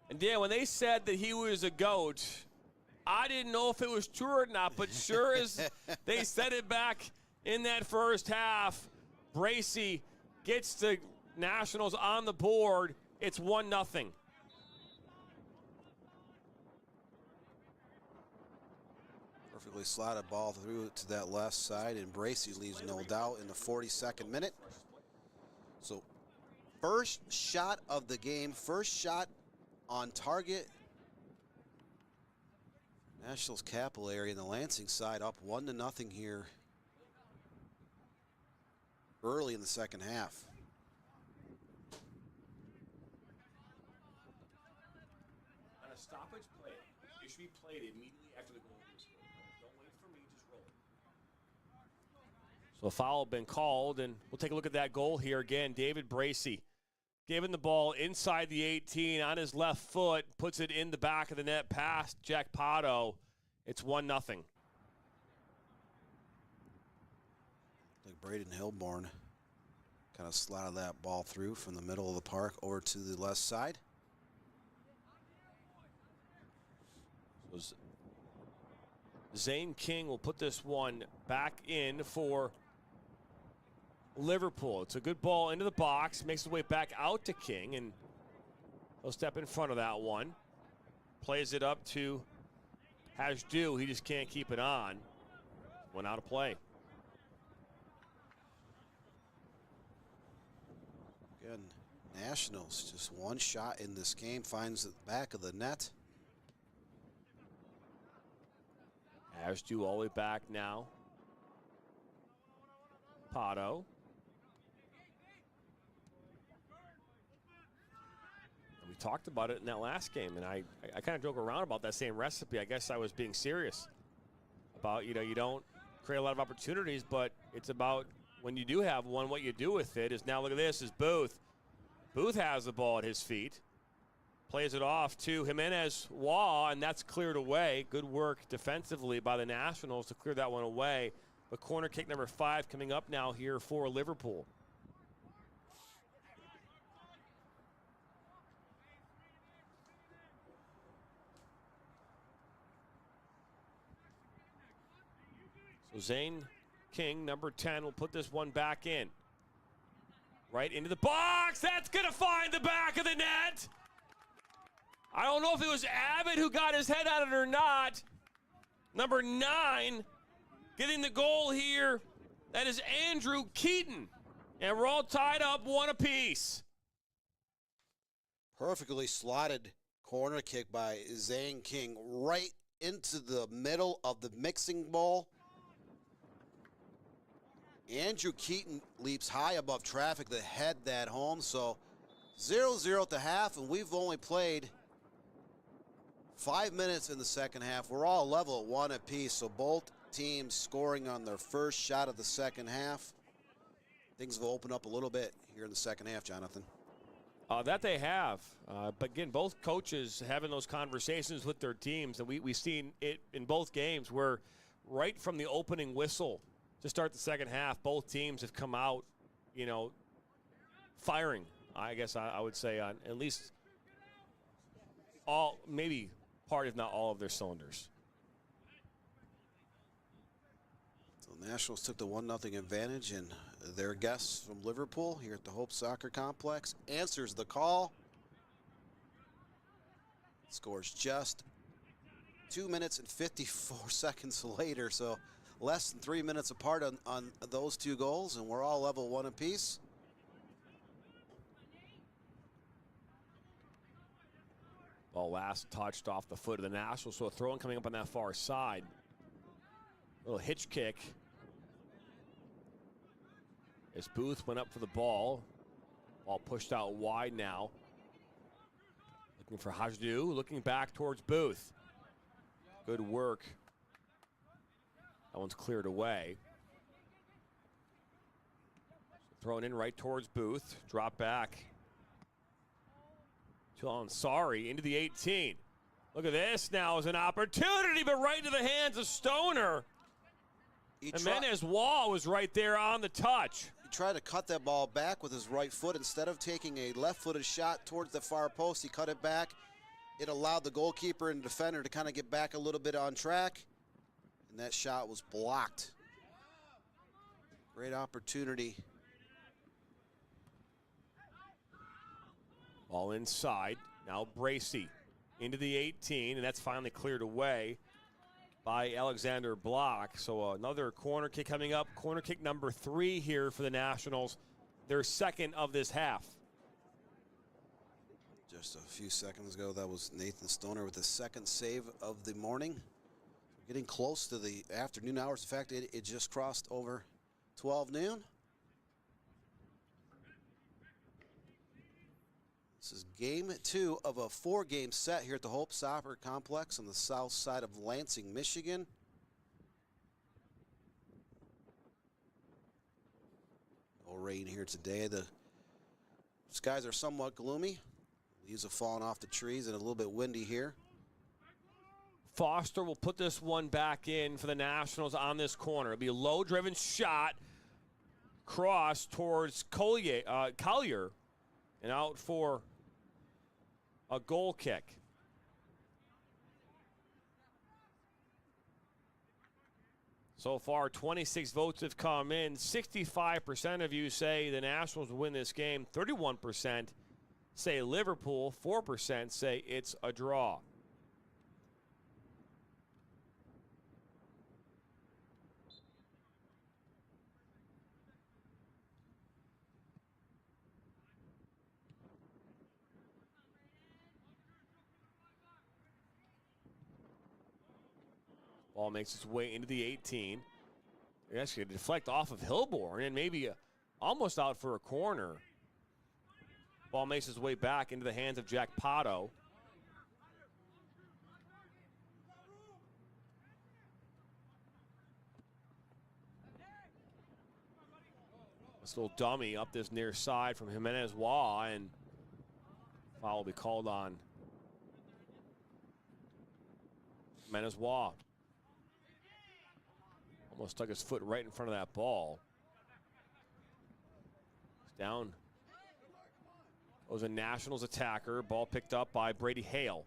And Dan, when they said that he was a GOAT, I didn't know if it was true or not, but sure as they said it back in that first half. Bracy gets the Nationals on the board. It's 1-0. Perfectly slotted ball through to that left side, and Bracy leaves no doubt in the 42nd minute. So first shot of the game, first shot on target. Nationals capillary in the Lansing side up 1-0 here early in the second half. On a stoppage play, it should be played immediately after the goal is scored. Don't wait for me, just roll it. So a foul been called, and we'll take a look at that goal here again. David Bracy giving the ball inside the 18 on his left foot, puts it in the back of the net past Jack Pato. It's 1-0. Like Braden Hilborn kind of slotted that ball through from the middle of the park over to the left side. Zane King will put this one back in for Liverpool. It's a good ball into the box, makes his way back out to King, and he'll step in front of that one. Plays it up to Hajdu. He just can't keep it on. Went out of play. Again, Nationals just one shot in this game, finds the back of the net. Hajdu all the way back now. Pato. We talked about it in that last game, and I kind of joke around about that same recipe. I guess I was being serious about, you don't create a lot of opportunities, but it's about when you do have one, what you do with it is now look at this is Booth. Booth has the ball at his feet. Plays it off to Jimenez Waugh, and that's cleared away. Good work defensively by the Nationals to clear that one away. But corner kick number 5 coming up now here for Liverpool. So Zane King, number 10, will put this one back in. Right into the box. That's going to find the back of the net. I don't know if it was Abbott who got his head on it or not. Number 9 getting the goal here. That is Andrew Keaton. And we're all tied up 1 apiece. Perfectly slotted corner kick by Zane King right into the middle of the mixing bowl. Andrew Keaton leaps high above traffic to head that home. So 0-0 at the half, and we've only played 5 minutes in the second half. We're all level at 1 apiece, so both teams scoring on their first shot of the second half. Things will open up a little bit here in the second half, Jonathan. That they have. But again, both coaches having those conversations with their teams, and we've seen it in both games where right from the opening whistle to start the second half, both teams have come out, firing, I guess I would say, on at least all, maybe part, if not all, of their cylinders. So the Nationals took the 1-0 advantage, and their guests from Liverpool here at the Hope Soccer Complex answers the call. Scores just 2 minutes and 54 seconds later, so less than 3 minutes apart on those 2 goals, and we're all level 1 apiece. Ball last touched off the foot of the Nationals, so a throw-in coming up on that far side. Little hitch kick as Booth went up for the ball. Ball pushed out wide now. Looking for Hajdu, looking back towards Booth. Good work. That one's cleared away. Thrown in right towards Booth. Drop back to Ansari into the 18. Look at this now as an opportunity, but right into the hands of Stoner. Jimenez Waugh was right there on the touch. He tried to cut that ball back with his right foot. Instead of taking a left-footed shot towards the far post, he cut it back. It allowed the goalkeeper and defender to kind of get back a little bit on track, and that shot was blocked. Great opportunity. Ball inside. Now Bracey into the 18, and that's finally cleared away by Alexander Block. So another corner kick coming up. Corner kick number 3 here for the Nationals. Their second of this half. Just a few seconds ago, that was Nathan Stoner with his second save of the morning. Getting close to the afternoon hours. In fact, it just crossed over 12 noon. This is game 2 of a 4-game set here at the Hope Soccer Complex on the south side of Lansing, Michigan. No rain here today. The skies are somewhat gloomy. Leaves have fallen off the trees and a little bit windy here. Foster will put this one back in for the Nationals on this corner. It'll be a low-driven shot. Cross towards Collier and out for a goal kick. So far, 26 votes have come in. 65% of you say the Nationals will win this game. 31% say Liverpool. 4% say it's a draw. Ball makes its way into the 18. They're actually going to deflect off of Hilborn and maybe almost out for a corner. Ball makes its way back into the hands of Jack Pato. This little dummy up this near side from Jimenez Waugh, and foul will be called on Jimenez Waugh. Almost stuck his foot right in front of that ball. It's down. It was a Nationals attacker. Ball picked up by Brady Hale.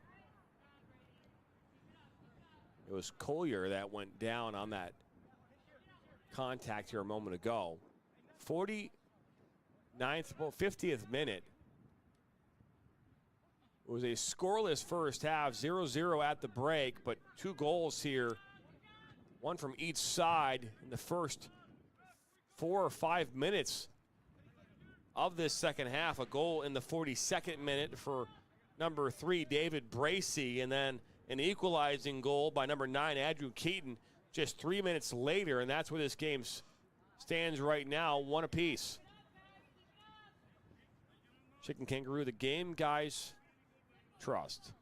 It was Collier that went down on that contact here a moment ago. 49th, 50th minute. It was a scoreless first half, 0-0 at the break, but 2 goals here. One from each side in the first 4 or 5 minutes of this second half. A goal in the 42nd minute for number 3, David Bracey, and then an equalizing goal by number 9, Andrew Keaton, just 3 minutes later, and that's where this game stands right now, 1 apiece. Chicken Kangaroo, the game, guys, trust.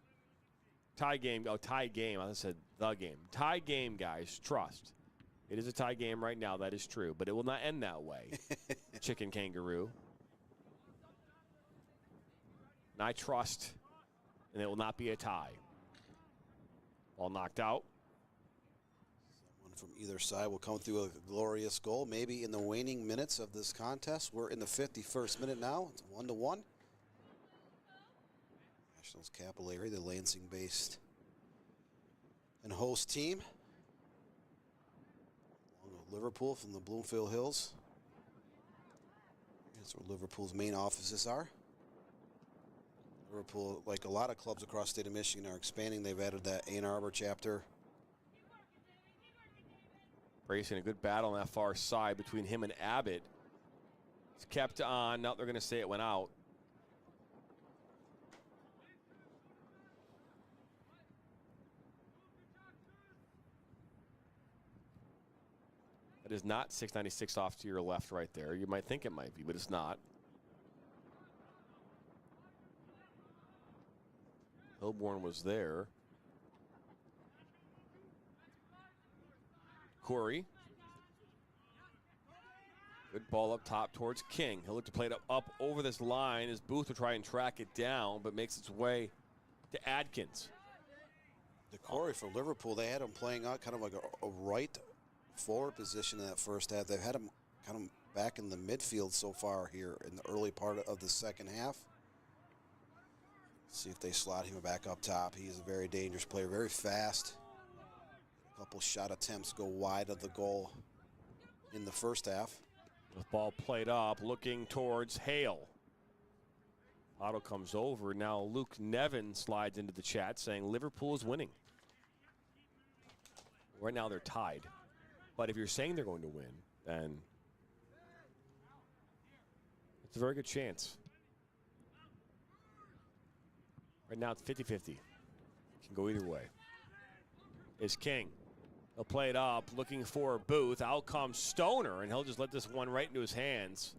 Tie game, tie game, I said the game. Tie game, guys, trust. It is a tie game right now, that is true, but it will not end that way. Chicken Kangaroo. And I trust, and it will not be a tie. Ball knocked out. Someone from either side will come through a glorious goal, maybe in the waning minutes of this contest. We're in the 51st minute now. It's 1-1. Nationals Capillary, the Lansing-based and host team. Along with Liverpool from the Bloomfield Hills. That's where Liverpool's main offices are. Liverpool, like a lot of clubs across the state of Michigan, are expanding. They've added that Ann Arbor chapter. Bracing a good battle on that far side between him and Abbott. It's kept on. Now they're going to say it went out. It is not 696 off to your left right there. You might think it might be, but it's not. Hilborn was there. Corey. Good ball up top towards King. He'll look to play it up over this line as Booth will try and track it down, but makes its way to Adkins. The Corey for Liverpool, they had him playing out kind of like a right forward position in that first half. They've had him kind of back in the midfield so far here in the early part of the second half. See if they slot him back up top. He's a very dangerous player, very fast. A couple shot attempts go wide of the goal in the first half. The ball played up, looking towards Hale. Otto comes over. Now Luke Nevin slides into the chat saying Liverpool is winning. Right now they're tied. But if you're saying they're going to win, then it's a very good chance. Right now it's 50-50. Can go either way. Is King. He'll play it up, looking for Booth. Out comes Stoner, and he'll just let this one right into his hands.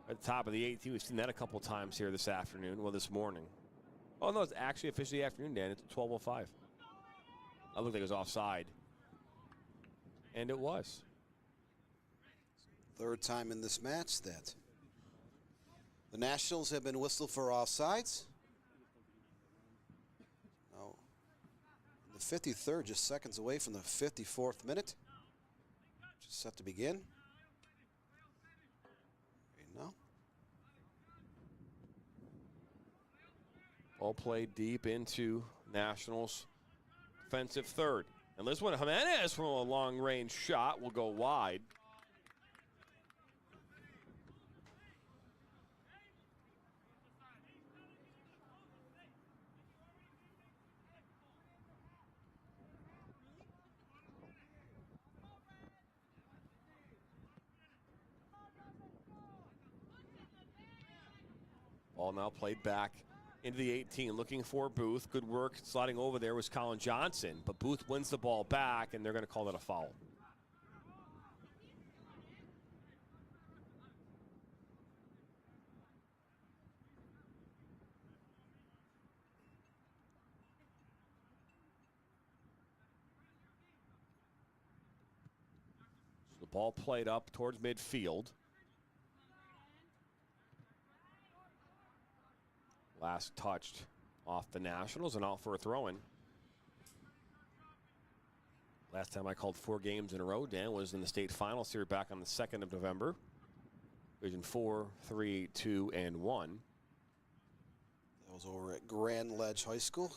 At the top of the 18th, we've seen that a couple times here this afternoon. Well, this morning. Oh, no, it's actually officially afternoon, Dan. It's 12:05. I looked like it was offside. And it was. Third time in this match that the Nationals have been whistled for offsides. Now, the 53rd, just seconds away from the 54th minute. Just set to begin. No. Ball played deep into Nationals' defensive third. And this one, Jimenez from a long-range shot will go wide. Ball now played back into the 18, looking for Booth. Good work sliding over there was Colin Johnson, but Booth wins the ball back, and they're going to call that a foul. So the ball played up towards midfield. Last touched off the Nationals and out for a throw-in. Last time I called 4 games in a row, Dan, was in the state finals here back on the 2nd of November. Division 4, 3, 2, and 1. That was over at Grand Ledge High School,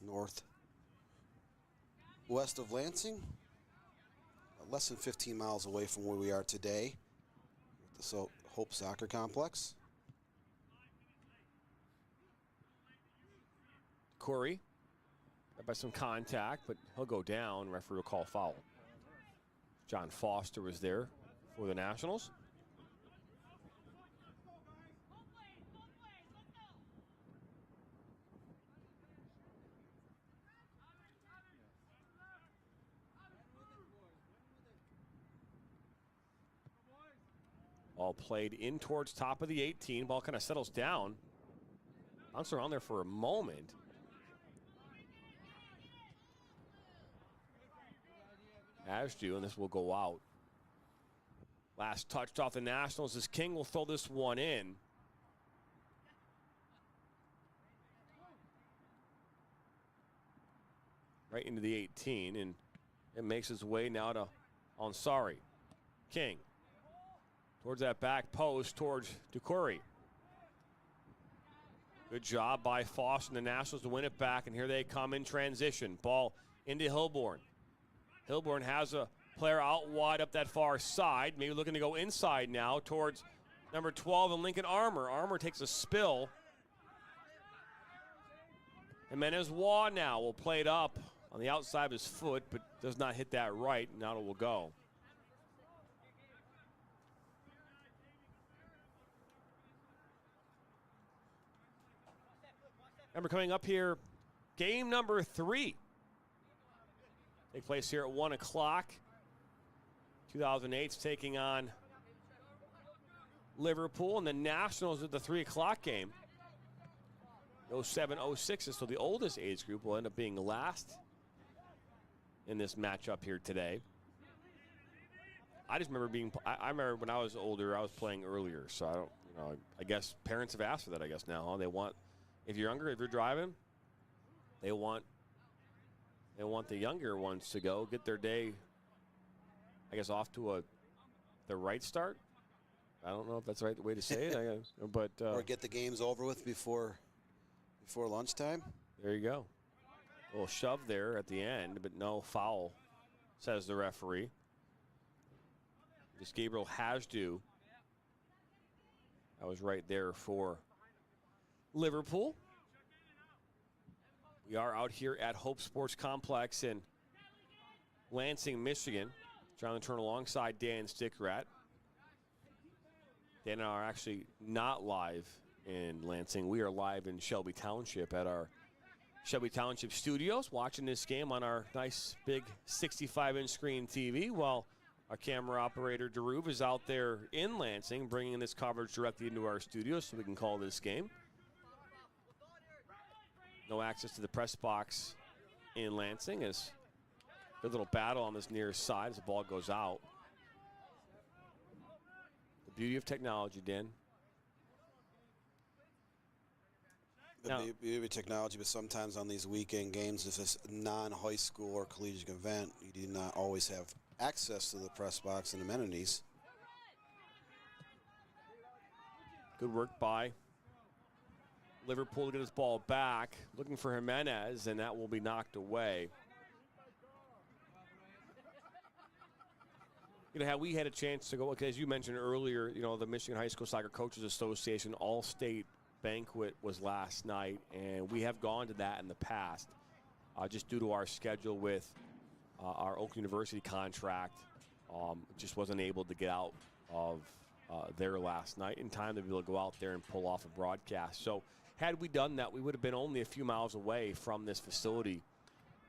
northwest of Lansing. Less than 15 miles away from where we are today, at the Hope Soccer Complex. Corey, got by some contact, but he'll go down. Referee will call foul. John Foster was there for the Nationals. Ball played in towards top of the 18. Ball kind of settles down. Bounced around there for a moment. As do, and this will go out. Last touched off the Nationals as King will throw this one in. Right into the 18, and it makes its way now to Ansari. King towards that back post towards Ducuri. Good job by Foster and the Nationals to win it back, and here they come in transition. Ball into Hilborn. Hilborn has a player out wide up that far side, maybe looking to go inside now towards number 12 and Lincoln Armour. Armour takes a spill. Jimenez Waugh now will play it up on the outside of his foot, but does not hit that right, and out it will go. Remember, coming up here, game number 3. Take place here at 1 o'clock. 2008's taking on Liverpool, and the Nationals at the 3 o'clock game. 07-06 so the oldest age group will end up being last in this matchup here today. I just remember I remember when I was older, I was playing earlier, so I don't, I guess parents have asked for that, I guess now. Huh? They want, if you're younger, if you're driving, they want the younger ones to go get their day, I guess, off to the right start. I don't know if that's the right way to say it, but or get the games over with before lunchtime. There you go. A little shove there at the end, but no foul, says the referee. This Gabriel Hasdu. I was right there for Liverpool. We are out here at Hope Sports Complex in Lansing, Michigan. Jonathan Turner alongside Dan Stickrat. Dan and I are actually not live in Lansing. We are live in Shelby Township at our Shelby Township studios, watching this game on our nice big 65-inch screen TV, while our camera operator, Daruv, is out there in Lansing, bringing this coverage directly into our studios so we can call this game. No access to the press box in Lansing as a little battle on this near side as the ball goes out. The beauty of technology, Dan. The beauty of technology, but sometimes on these weekend games, if it's a non-high school or collegiate event, you do not always have access to the press box and amenities. Good work by Liverpool to get his ball back, looking for Jimenez, and that will be knocked away. You know, we had a chance to go, as you mentioned earlier, you know, the Michigan High School Soccer Coaches Association All-State Banquet was last night, and we have gone to that in the past, just due to our schedule with our Oak University contract. Just wasn't able to get out of there last night in time to be able to go out there and pull off a broadcast. So had we done that, we would have been only a few miles away from this facility,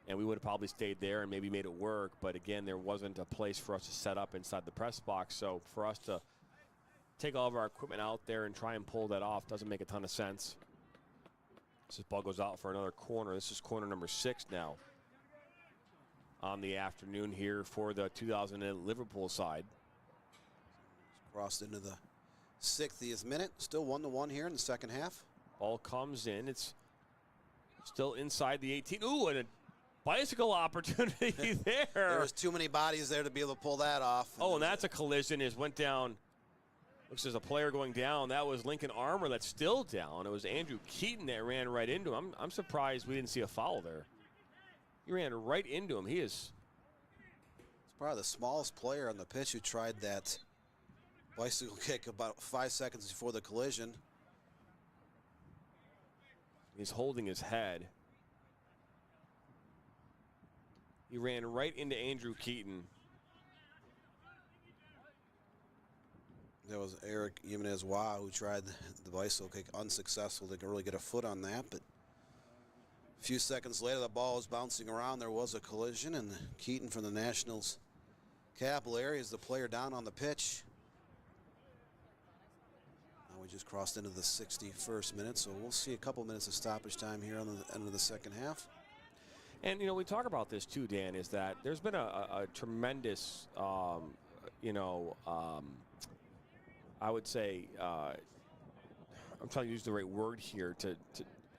and we would have probably stayed there and maybe made it work. But again, there wasn't a place for us to set up inside the press box. So for us to take all of our equipment out there and try and pull that off doesn't make a ton of sense. This ball goes out for another corner. This is corner number 6 now on the afternoon here for the 2008 Liverpool side. Crossed into the 60th minute. Still 1-1 here in the second half. Ball comes in. It's still inside the 18. Ooh, and a bicycle opportunity there. There was too many bodies there to be able to pull that off. Oh, and that's a collision. It went down. Looks as a player going down. That was Lincoln Armour that's still down. It was Andrew Keaton that ran right into him. I'm surprised we didn't see a foul there. He ran right into him. He's probably the smallest player on the pitch who tried that bicycle kick about 5 seconds before the collision. He's holding his head. He ran right into Andrew Keaton. That was Eric Jimenez who tried the bicycle kick, unsuccessful to really get a foot on that. But a few seconds later, the ball was bouncing around. There was a collision, and Keaton from the Nationals capillary is the player down on the pitch. Now we just crossed into the 61st minute, so we'll see a couple minutes of stoppage time here on the end of the second half. And, you know, we talk about this too, Dan, is that there's been a tremendous, I would say, I'm trying to use the right word here, to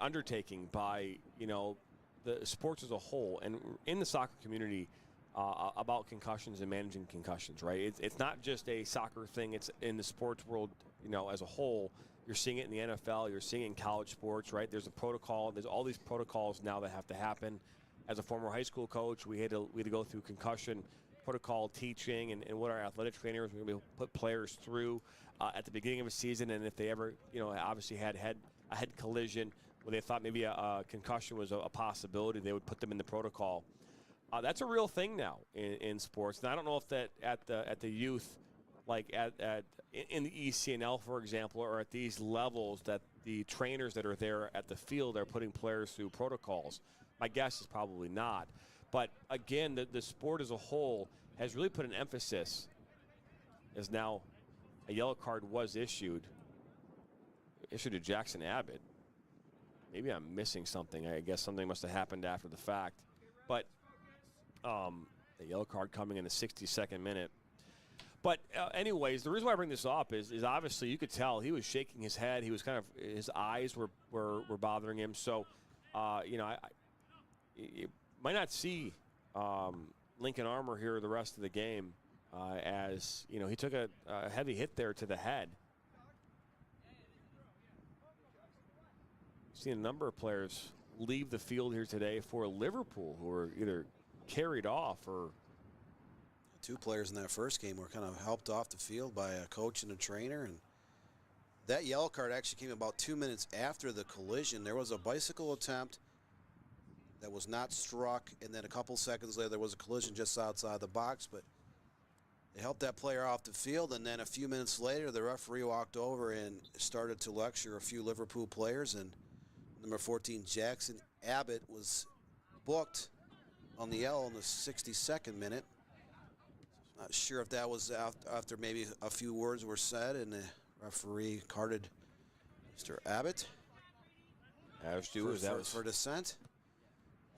undertaking by, you know, the sports as a whole and in the soccer community about concussions and managing concussions, right? It's not just a soccer thing. It's in the sports world, you know, as a whole. You're seeing it in the NFL. You're seeing it in college sports, right? There's a protocol. There's all these protocols now that have to happen. As a former high school coach, we had to go through concussion protocol teaching and what our athletic trainers were going to put players through at the beginning of a season, and if they ever, you know, obviously had a head collision where they thought maybe a concussion was a possibility, they would put them in the protocol. That's a real thing now in sports, and I don't know if that at the youth, like in the ECNL, for example, or at these levels, that the trainers that are there at the field are putting players through protocols. My guess is probably not. But again, the sport as a whole has really put an emphasis, as now a yellow card was issued to Jackson Abbott. Maybe I'm missing something. I guess something must have happened after the fact. But a yellow card coming in the 62nd minute. But anyways, the reason why I bring this up is obviously you could tell he was shaking his head. He was kind of, his eyes were bothering him. So, you know, you might not see Lincoln Armour here the rest of the game as, you know, he took a heavy hit there to the head. Seen a number of players leave the field here today for Liverpool who were either carried off or two players in that first game were kind of helped off the field by a coach and a trainer. And that yellow card actually came about 2 minutes after the collision. There was a bicycle attempt that was not struck, and then a couple seconds later there was a collision just outside the box, but they helped that player off the field, and then a few minutes later the referee walked over and started to lecture a few Liverpool players, and number 14 Jackson Abbott was booked on the L in the 62nd minute. Not sure if that was after maybe a few words were said and the referee carded Mr. Abbott for dissent.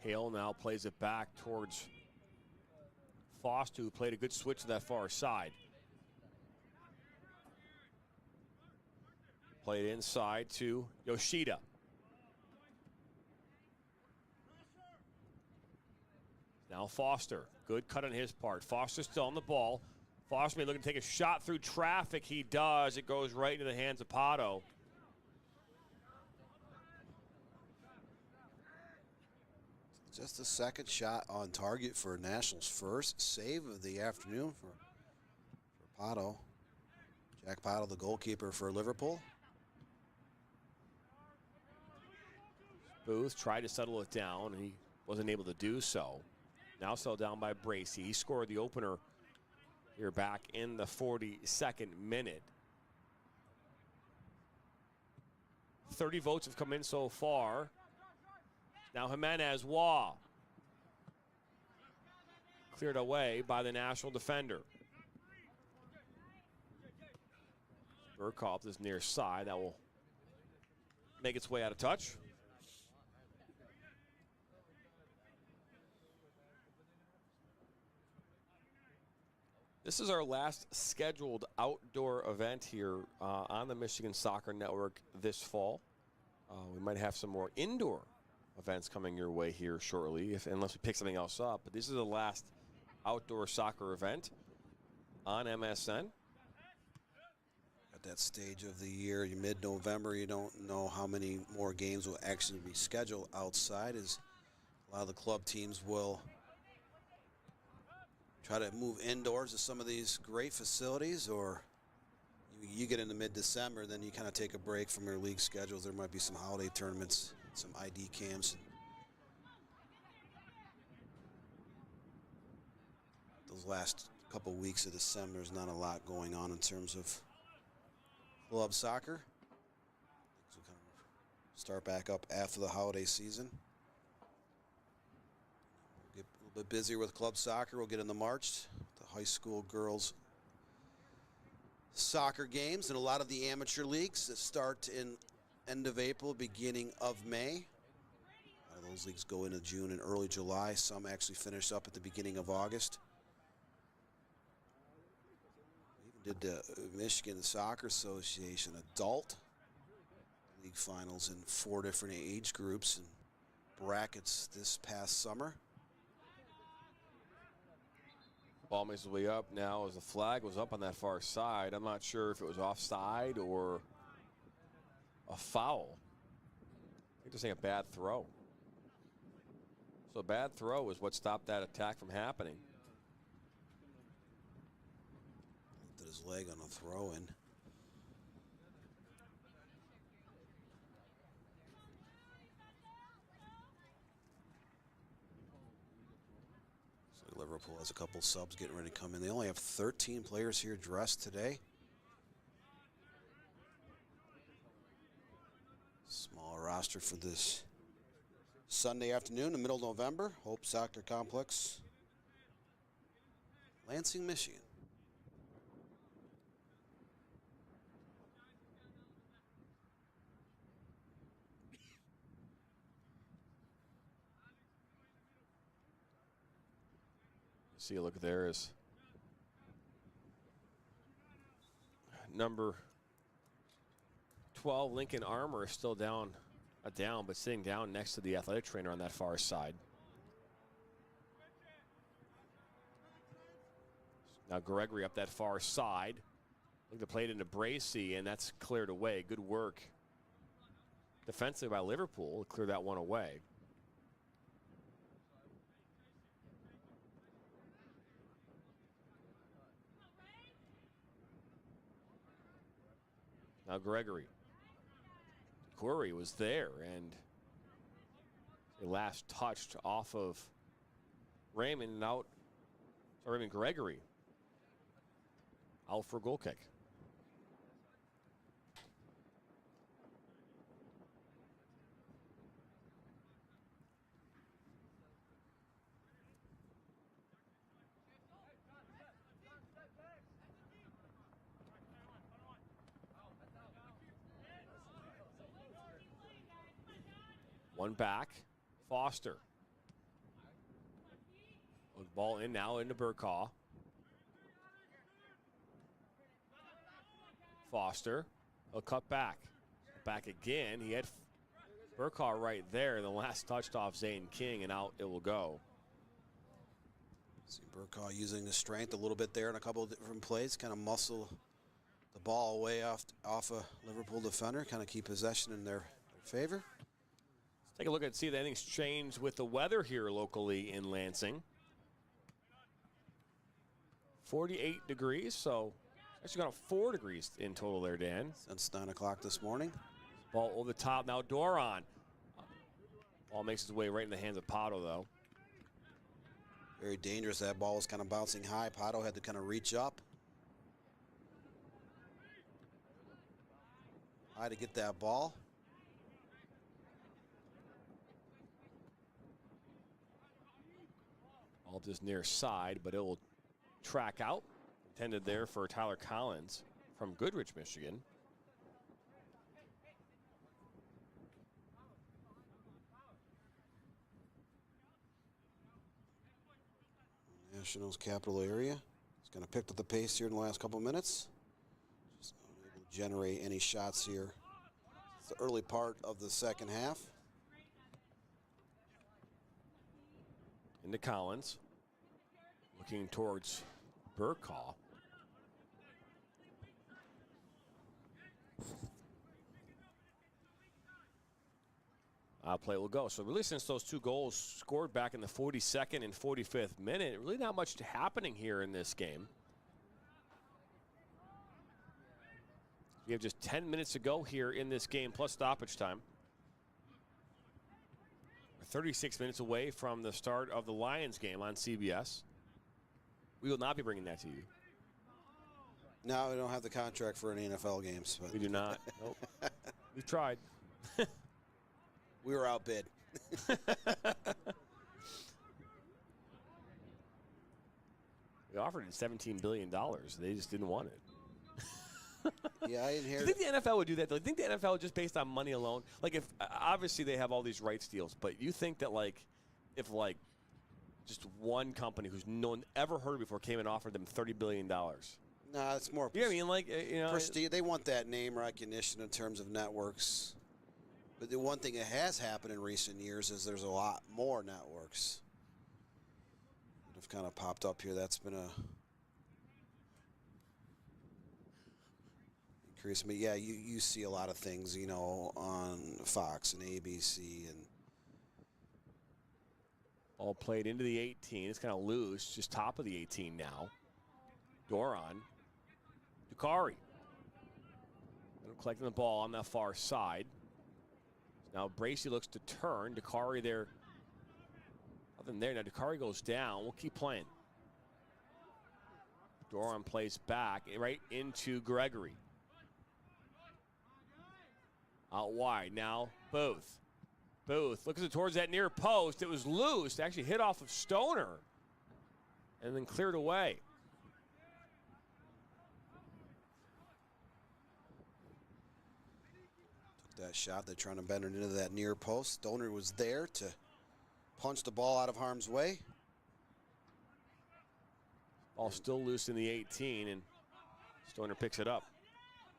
Hale now plays it back towards Foster, who played a good switch to that far side. Played inside to Yoshida. Now Foster, good cut on his part. Foster still on the ball. Foster may look to take a shot through traffic. He does. It goes right into the hands of Pato. Just the second shot on target for Nationals' first save of the afternoon for Pato. Jack Pato, the goalkeeper for Liverpool. Booth tried to settle it down, and he wasn't able to do so. Now settled down by Bracey. He scored the opener here back in the 42nd minute. 30 votes have come in so far. Now Jimenez Waugh. Cleared away by the National defender. Burkhoff is near side. That will make its way out of touch. This is our last scheduled outdoor event here on the Michigan Soccer Network this fall. We might have some more indoor events coming your way here shortly, unless we pick something else up. But this is the last outdoor soccer event on MSN. At that stage of the year, mid-November, you don't know how many more games will actually be scheduled outside, as a lot of the club teams will try to move indoors to some of these great facilities, or you get into mid-December, then you kind of take a break from your league schedules. There might be some holiday tournaments, some ID camps. Those last couple weeks of December, there's not a lot going on in terms of club soccer. So kind of start back up after the holiday season. We'll get a little bit busier with club soccer. We'll get into March, the high school girls soccer games, and a lot of the amateur leagues that start in end of April, beginning of May. Those leagues go into June and early July. Some actually finish up at the beginning of August. We even did the Michigan Soccer Association adult league finals in 4 different age groups and brackets this past summer. Ball makes its way up now as the flag was up on that far side. I'm not sure if it was offside or a foul. I think they're saying a bad throw. So a bad throw is what stopped that attack from happening. Lifted his leg on a throw-in. So Liverpool has a couple subs getting ready to come in. They only have 13 players here dressed today. Small roster for this Sunday afternoon in the middle of November. Hope Soccer Complex, Lansing, Michigan. See a look there is number 12 Lincoln Armour is still down, but sitting down next to the athletic trainer on that far side. Now Gregory up that far side. I think they played into Bracey, and that's cleared away. Good work defensively by Liverpool to clear that one away. Now Gregory. Curry was there, and the last touched off of Raymond and out. Raymond Gregory out for a goal kick. One back, Foster. Ball in now into Burkaw. Foster, a cut back. Back again. He had Burkaw right there. The last touched off Zane King, and out it will go. See Burkaw using his strength a little bit there in a couple of different plays, kind of muscle the ball away off a Liverpool defender, kind of keep possession in their favor. Let's take a look and see if anything's changed with the weather here locally in Lansing. 48 degrees, so actually got 4 degrees in total there, Dan. Since 9 o'clock this morning. Ball over the top, now Doron. Ball makes its way right in the hands of Pato, though. Very dangerous. That ball was kind of bouncing high. Pato had to kind of reach up high to get that ball. Ball just near side, but it will track out. Intended there for Tyler Collins from Goodrich, Michigan. Nationals capital area. It's going to pick up the pace here in the last couple of minutes. Just not able to generate any shots here. It's the early part of the second half. Into Collins. Looking towards Burkaw. Play will go. So really, since those 2 goals scored back in the 42nd and 45th minute, really not much happening here in this game. We have just 10 minutes to go here in this game, plus stoppage time. We're 36 minutes away from the start of the Lions game on CBS. We will not be bringing that to you. No, we don't have the contract for any NFL games. But we do not. Nope. We've tried. We were outbid. We offered it $17 billion. They just didn't want it. Yeah, I didn't hear. Do you think the NFL would do that, though? Do you think the NFL just based on money alone? Like, if obviously they have all these rights deals, but you think that, like, if, like, just one company who's no one ever heard of before came and offered them $30 billion? No, it's more. You know what I mean? Like, you know, prestige. They want that name recognition in terms of networks. But the one thing that has happened in recent years is there's a lot more networks that have kind of popped up here. That's been a increase. But yeah, you see a lot of things, you know, on Fox and ABC and. All played into the 18. It's kind of loose, just top of the 18 now. Doron. Dukari. Collecting the ball on that far side. Now Bracey looks to turn. Dukari there. Nothing there. Now Dukari goes down. We'll keep playing. Doron plays back right into Gregory. Out wide. Now Booth. Booth looks towards that near post. It was loose. It actually hit off of Stoner and then cleared away. Took that shot. They're trying to bend it into that near post. Stoner was there to punch the ball out of harm's way. Ball still loose in the 18, and Stoner picks it up.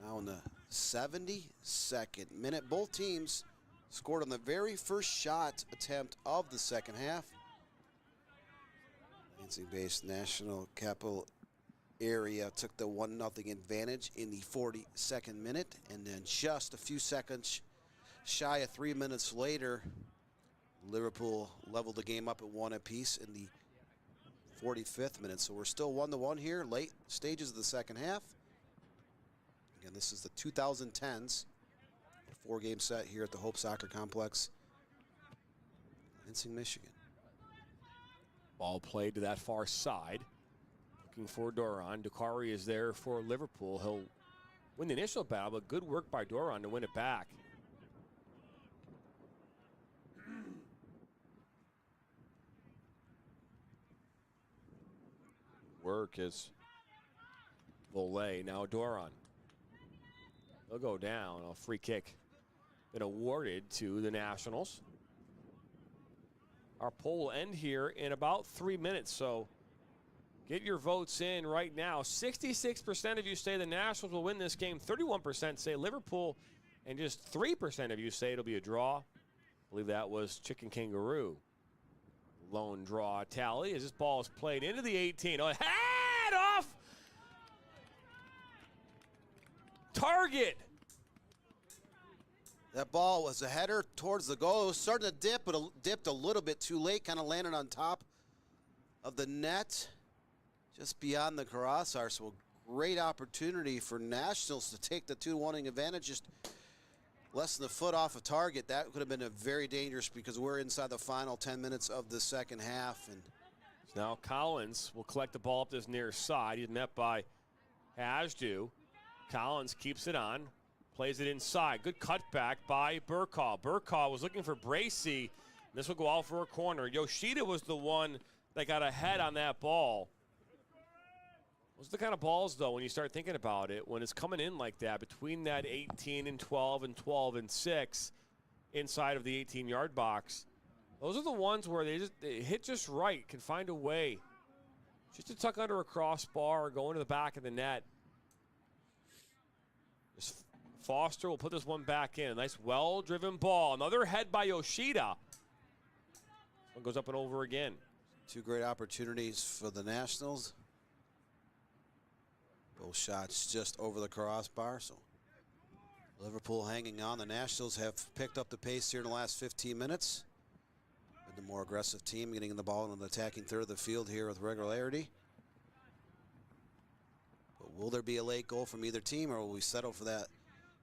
Now in the 72nd minute, both teams scored on the very first shot attempt of the second half. Lansing-based National Capital Area took the 1-0 advantage in the 42nd minute, and then just a few seconds shy of 3 minutes later, Liverpool leveled the game up at 1 apiece in the 45th minute. So we're still 1-1 here, late stages of the second half. Again, this is the 2010s. A 4-game set here at the Hope Soccer Complex, Lansing, Michigan. Ball played to that far side. Looking for Doron. Dukari is there for Liverpool. He'll win the initial battle, but good work by Doron to win it back. Work is Volley. Now Doron. They'll go down. A free kick been awarded to the Nationals. Our poll will end here in about 3 minutes, so get your votes in right now. 66% of you say the Nationals will win this game. 31% say Liverpool, and just 3% of you say it'll be a draw. I believe that was Chicken Kangaroo. Lone draw tally as this ball is played into the 18. Oh, head off target. That ball was a header towards the goal. It was starting to dip, but dipped a little bit too late. Kind of landed on top of the net, just beyond the crossbar. So a great opportunity for Nationals to take the 2-1 advantage. Just less than a foot off of target. That could have been a very dangerous, because we're inside the final 10 minutes of the second half. And now Collins will collect the ball up this near side. He's met by Hajdu. Collins keeps it on, plays it inside. Good cutback by Burkaw. Burkaw was looking for Bracy. This will go out for a corner. Yoshida was the one that got ahead on that ball. Those are the kind of balls, though, when you start thinking about it, when it's coming in like that, between that 18 and 12 and 12 and 6 inside of the 18-yard box, those are the ones where they hit just right, can find a way just to tuck under a crossbar or go into the back of the net. Foster will put this one back in. A nice, well-driven ball. Another head by Yoshida. One goes up and over again. Two great opportunities for the Nationals. Both shots just over the crossbar. So Liverpool hanging on. The Nationals have picked up the pace here in the last 15 minutes. Been the more aggressive team, getting the ball in the attacking third of the field here with regularity. But will there be a late goal from either team, or will we settle for that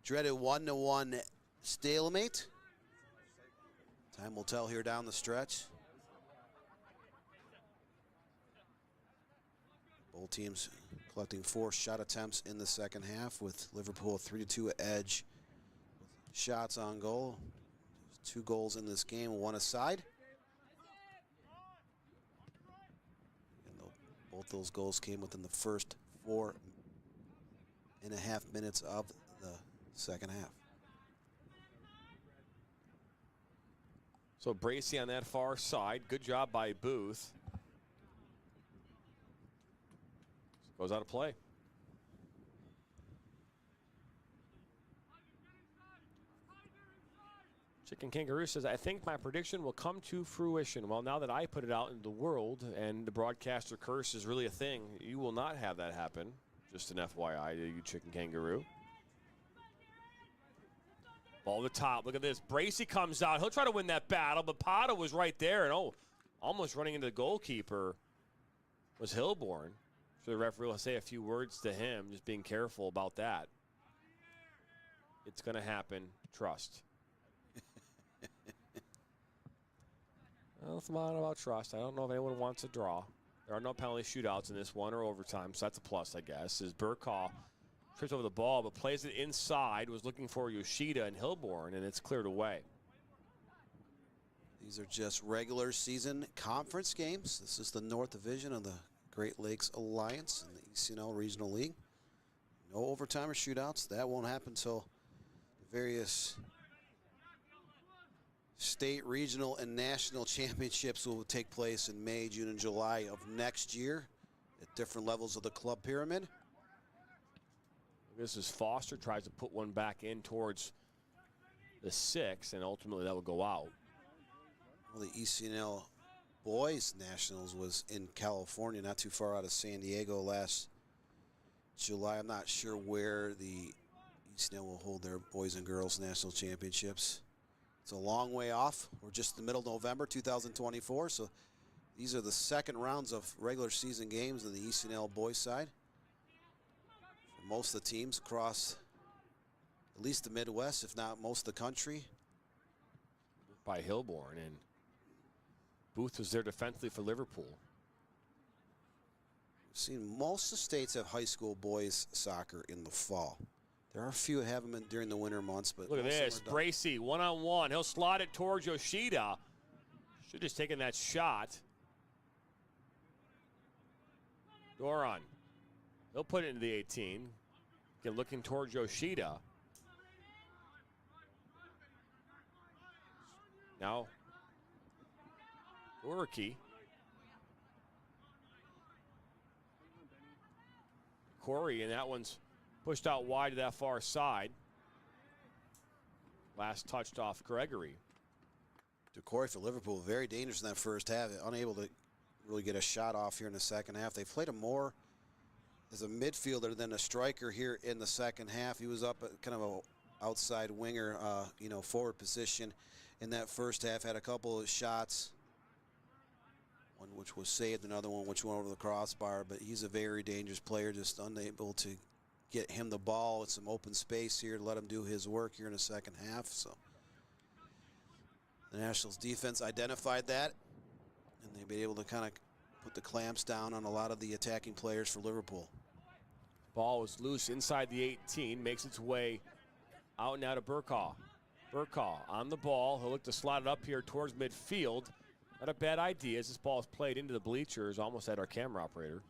dreaded 1-1 stalemate? Time will tell here down the stretch. Both teams collecting 4 shot attempts in the second half, with Liverpool a 3-2 edge with shots on goal. There's 2 goals in this game, 1 aside. And both those goals came within the first 4.5 minutes of the second half. So Bracy on that far side. Good job by Booth. Goes out of play. Chicken Kangaroo says, I think my prediction will come to fruition. Well, now that I put it out into the world and the broadcaster curse is really a thing, you will not have that happen. Just an FYI to you, Chicken Kangaroo. Ball to the top. Look at this. Bracy comes out. He'll try to win that battle, but Pata was right there. And, almost running into the goalkeeper was Hilborn. So the referee will say a few words to him, just being careful about that. It's going to happen. Trust. Well, it's not about trust. I don't know if anyone wants a draw. There are no penalty shootouts in this one or overtime, so that's a plus, I guess. As Burkaw trips over the ball, but plays it inside, was looking for Yoshida and Hilborn, and it's cleared away. These are just regular season conference games. This is the North Division of the Great Lakes Alliance in the ECNL Regional League. No overtime or shootouts. That won't happen until the various state, regional, and national championships will take place in May, June, and July of next year at different levels of the club pyramid. This is Foster, tries to put one back in towards the 6, and ultimately that will go out. Well, the ECNL Boys Nationals was in California, not too far out of San Diego last July. I'm not sure where the ECNL will hold their Boys and Girls National Championships. It's a long way off. We're just in the middle of November 2024, so these are the second rounds of regular season games on the ECNL boys side. For most of the teams across at least the Midwest, if not most of the country. By Hilborn, and Booth was there defensively for Liverpool. We've seen most of the states have high school boys soccer in the fall. There are a few that have them during the winter months, but look at this, Bracey, one-on-one. He'll slot it towards Yoshida. Should have just taken that shot. Doran, he'll put it into the 18. Again, looking towards Yoshida. Now, Urki. Corey, and that one's pushed out wide to that far side. Last touched off Gregory. Corey for Liverpool, very dangerous in that first half. Unable to really get a shot off here in the second half. They played him more as a midfielder than a striker here in the second half. He was up at kind of a outside winger, forward position in that first half. Had a couple of shots, one which was saved, another one which went over the crossbar, but he's a very dangerous player, just unable to get him the ball with some open space here to let him do his work here in the second half. So the Nationals defense identified that, and they've been able to kind of put the clamps down on a lot of the attacking players for Liverpool. Ball was loose inside the 18, makes its way out and out of Burkaw. Burkaw on the ball. He'll look to slot it up here towards midfield. Not a bad idea as this ball is played into the bleachers, almost at our camera operator.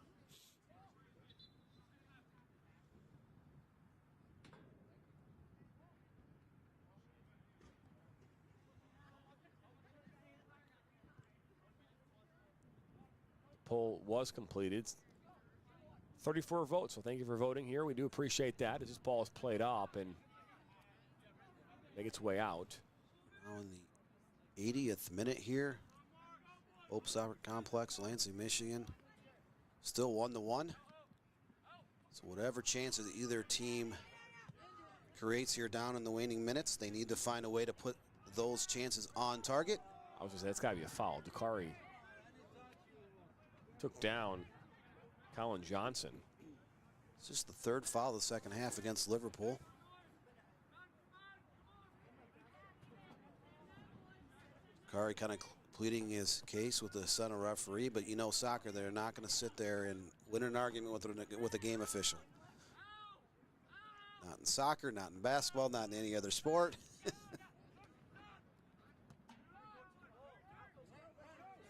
The poll was completed. 34 votes, so thank you for voting here. We do appreciate that as this ball is played up and make its way out. Now in the 80th minute here, Hope Soccer Complex, Lansing, Michigan, still 1-1. So whatever chances either team creates here down in the waning minutes, they need to find a way to put those chances on target. I was going to say, that's got to be a foul. Dakari took down Colin Johnson. It's just the third foul of the second half against Liverpool. Dakari kind of pleading his case with the center referee, but you know soccer, they're not going to sit there and win an argument with a game official. Not in soccer, not in basketball, not in any other sport.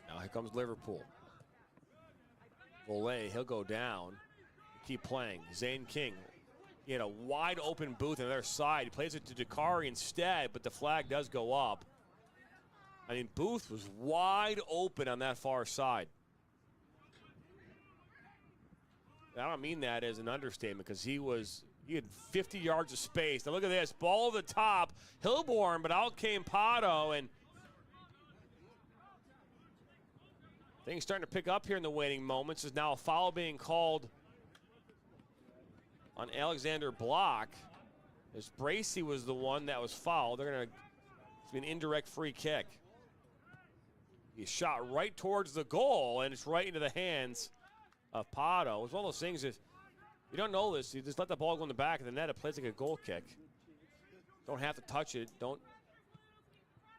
Now here comes Liverpool. Volley, he'll go down. Keep playing. Zane King. He had a wide open Booth on the other side. He plays it to Dakari instead, but the flag does go up. I mean, Booth was wide open on that far side. I don't mean that as an understatement because he had 50 yards of space. Now look at this, ball to the top, Hilborn, but out came Pato, and things starting to pick up here in the waning moments. There's now a foul being called on Alexander Block, as Bracey was the one that was fouled. It's an indirect free kick. He shot right towards the goal, and it's right into the hands of Pato. It's one of those things, if you don't know this, you just let the ball go in the back of the net, it plays like a goal kick. Don't have to touch it. Don't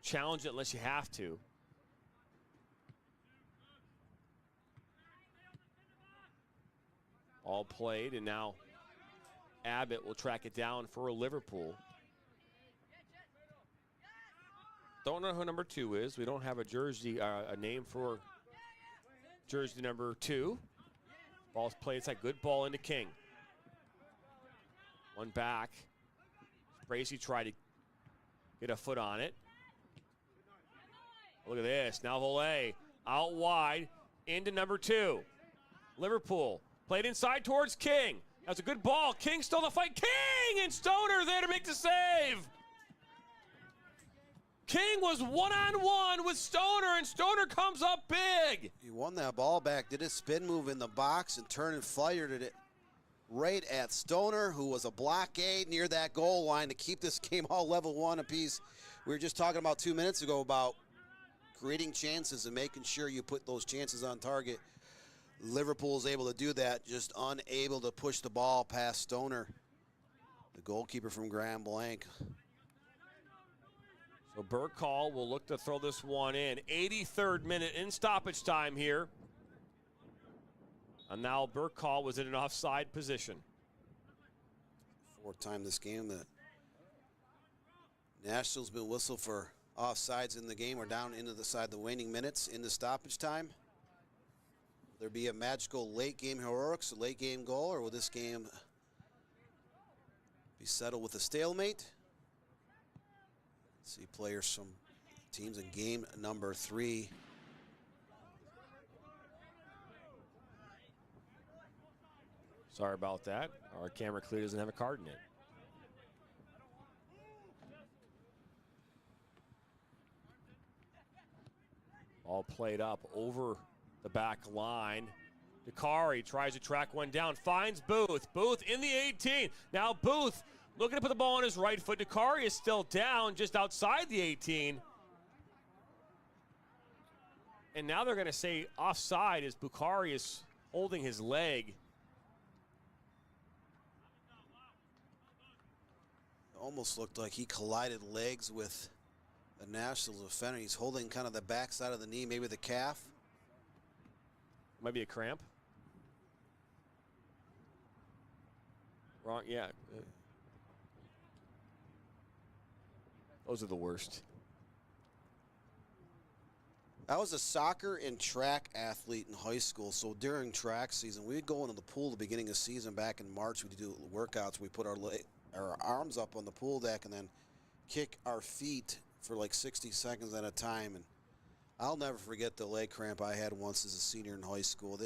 challenge it unless you have to. All played, and now Abbott will track it down for Liverpool. Don't know who number 2 is. We don't have a jersey, a name for jersey number 2. Ball's played. It's a good ball into King. One back. Bracey tried to get a foot on it. Look at this. Now Volley out wide into number 2. Liverpool played inside towards King. That's a good ball. King stole the fight. King and Stoner there to make the save. King was one-on-one with Stoner, and Stoner comes up big. He won that ball back, did a spin move in the box, and turned and fired it right at Stoner, who was a blockade near that goal line to keep this game all level 1 apiece. We were just talking about 2 minutes ago about creating chances and making sure you put those chances on target. Liverpool is able to do that, just unable to push the ball past Stoner. the goalkeeper from Grand Blanc. So Burkall will look to throw this one in. 83rd minute in stoppage time here. And now Burkall was in an offside position. Fourth time this game that Nationals been whistled for offsides in the game. We're down into the side the waning minutes in the stoppage time. Will there be a magical late game heroics, a late game goal, or will this game be settled with a stalemate? See players from teams in game number 3. Sorry about that. Our camera clearly doesn't have a card in it. All played up over the back line. Dakari tries to track one down, finds Booth. Booth in the 18. Now Booth looking to put the ball on his right foot. Dakari is still down just outside the 18. And now they're going to say offside as Bukhari is holding his leg. Almost looked like he collided legs with a Nationals defender. He's holding kind of the backside of the knee, maybe the calf. Might be a cramp. Wrong, yeah. Those are the worst. I was a soccer and track athlete in high school, so during track season, we'd go into the pool at the beginning of season back in March. We'd do workouts. We put our arms up on the pool deck and then kick our feet for like 60 seconds at a time. And I'll never forget the leg cramp I had once as a senior in high school.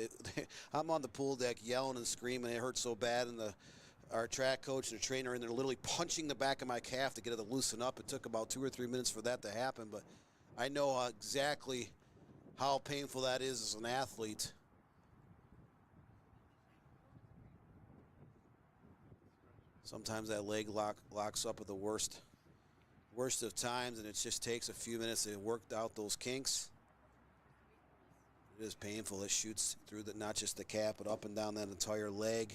I'm on the pool deck yelling and screaming. It hurt so bad, and our track coach and the trainer in there literally punching the back of my calf to get it to loosen up. It took about 2 or 3 minutes for that to happen, but I know exactly how painful that is as an athlete. Sometimes that leg locks up at the worst of times, and it just takes a few minutes to work out those kinks. It is painful. It shoots through not just the calf, but up and down that entire leg.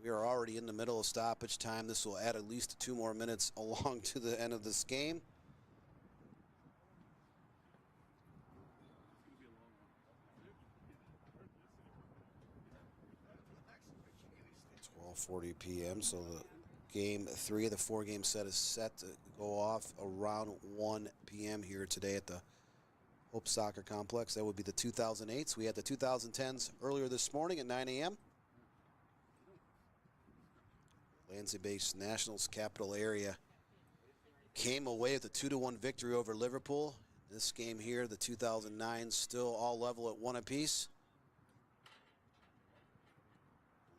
We are already in the middle of stoppage time. This will add at least 2 more minutes along to the end of this game. 12:40 p.m. So the game 3 of the 4-game set is set to go off around 1 p.m. here today at the Hope Soccer Complex. That would be the 2008s. We had the 2010s earlier this morning at 9 a.m. Lansing-based Nationals capital area came away with a 2-1 victory over Liverpool. This game here, the 2009, still all level at 1 apiece.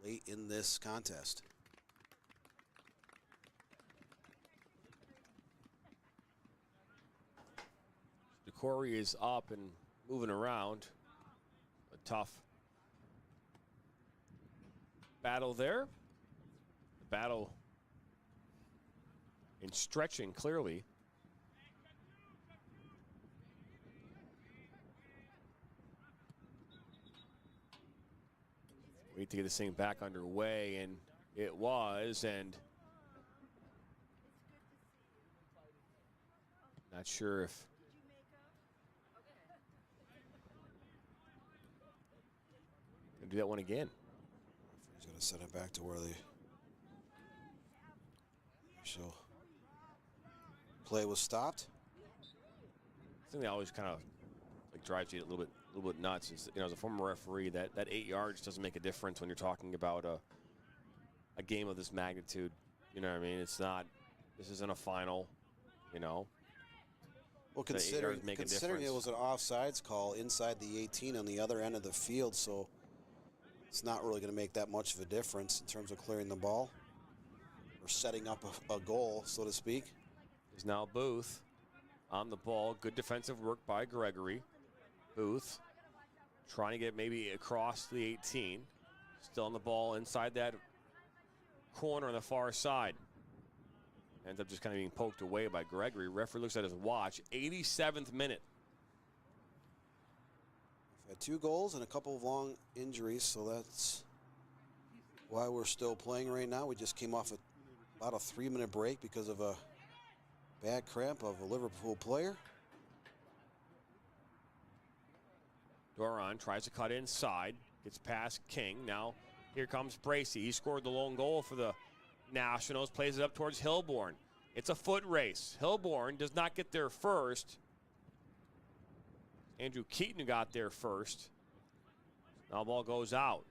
Late in this contest. DeCorey is up and moving around. A tough battle there. The battle in stretching clearly. Wait to get this thing back underway, and it was, and not sure if do that one again. He's going to send it back to where the initial play was stopped. I think they always kind of like drives you a little bit nuts. It's, you know, as a former referee, that 8 yards doesn't make a difference when you're talking about a game of this magnitude. You know what I mean? It's not. This isn't a final. You know. Well, considering it was an offsides call inside the 18 on the other end of the field, so it's not really going to make that much of a difference in terms of clearing the ball or setting up a goal, so to speak. Is now Booth on the ball. Good defensive work by Gregory. Booth trying to get maybe across the 18. Still on the ball inside that corner on the far side. Ends up just kind of being poked away by Gregory. Referee looks at his watch. 87th minute. We've had 2 goals and a couple of long injuries, so that's why we're still playing right now. We just came off about a 3-minute break because of a bad cramp of a Liverpool player. Doran tries to cut inside, gets past King. Now here comes Bracey. He scored the lone goal for the Nationals, plays it up towards Hilborn. It's a foot race. Hilborn does not get there first. Andrew Keaton got there first. Now ball goes out.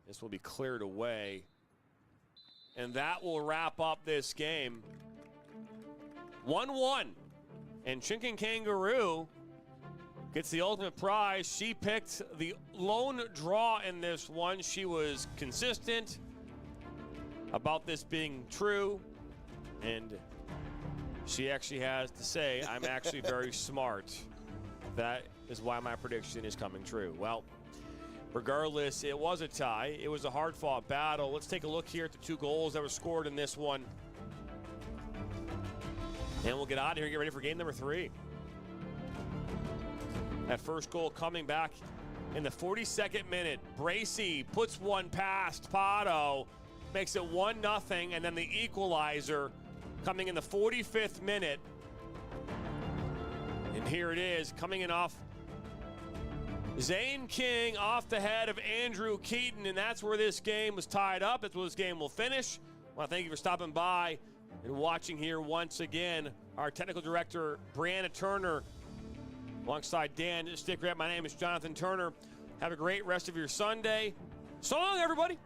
This will be cleared away. And that will wrap up this game. 1-1. And Chinking Kangaroo gets the ultimate prize. She picked the lone draw in this one. She was consistent about this being true. And she actually has to say, I'm actually very smart. That is why my prediction is coming true. Well, regardless, it was a tie. It was a hard-fought battle. Let's take a look here at the 2 goals that were scored in this one. And we'll get out of here and get ready for game number 3. That first goal coming back in the 42nd minute. Bracey puts one past Pato, makes it 1-0, and then the equalizer coming in the 45th minute. And here it is, coming in off Zane King off the head of Andrew Keaton, and that's where this game was tied up. That's where this game will finish. I want to thank you for stopping by and watching here once again. Our technical director, Brianna Turner, alongside Dan Stickrat. My name is Jonathan Turner. Have a great rest of your Sunday. So long, everybody.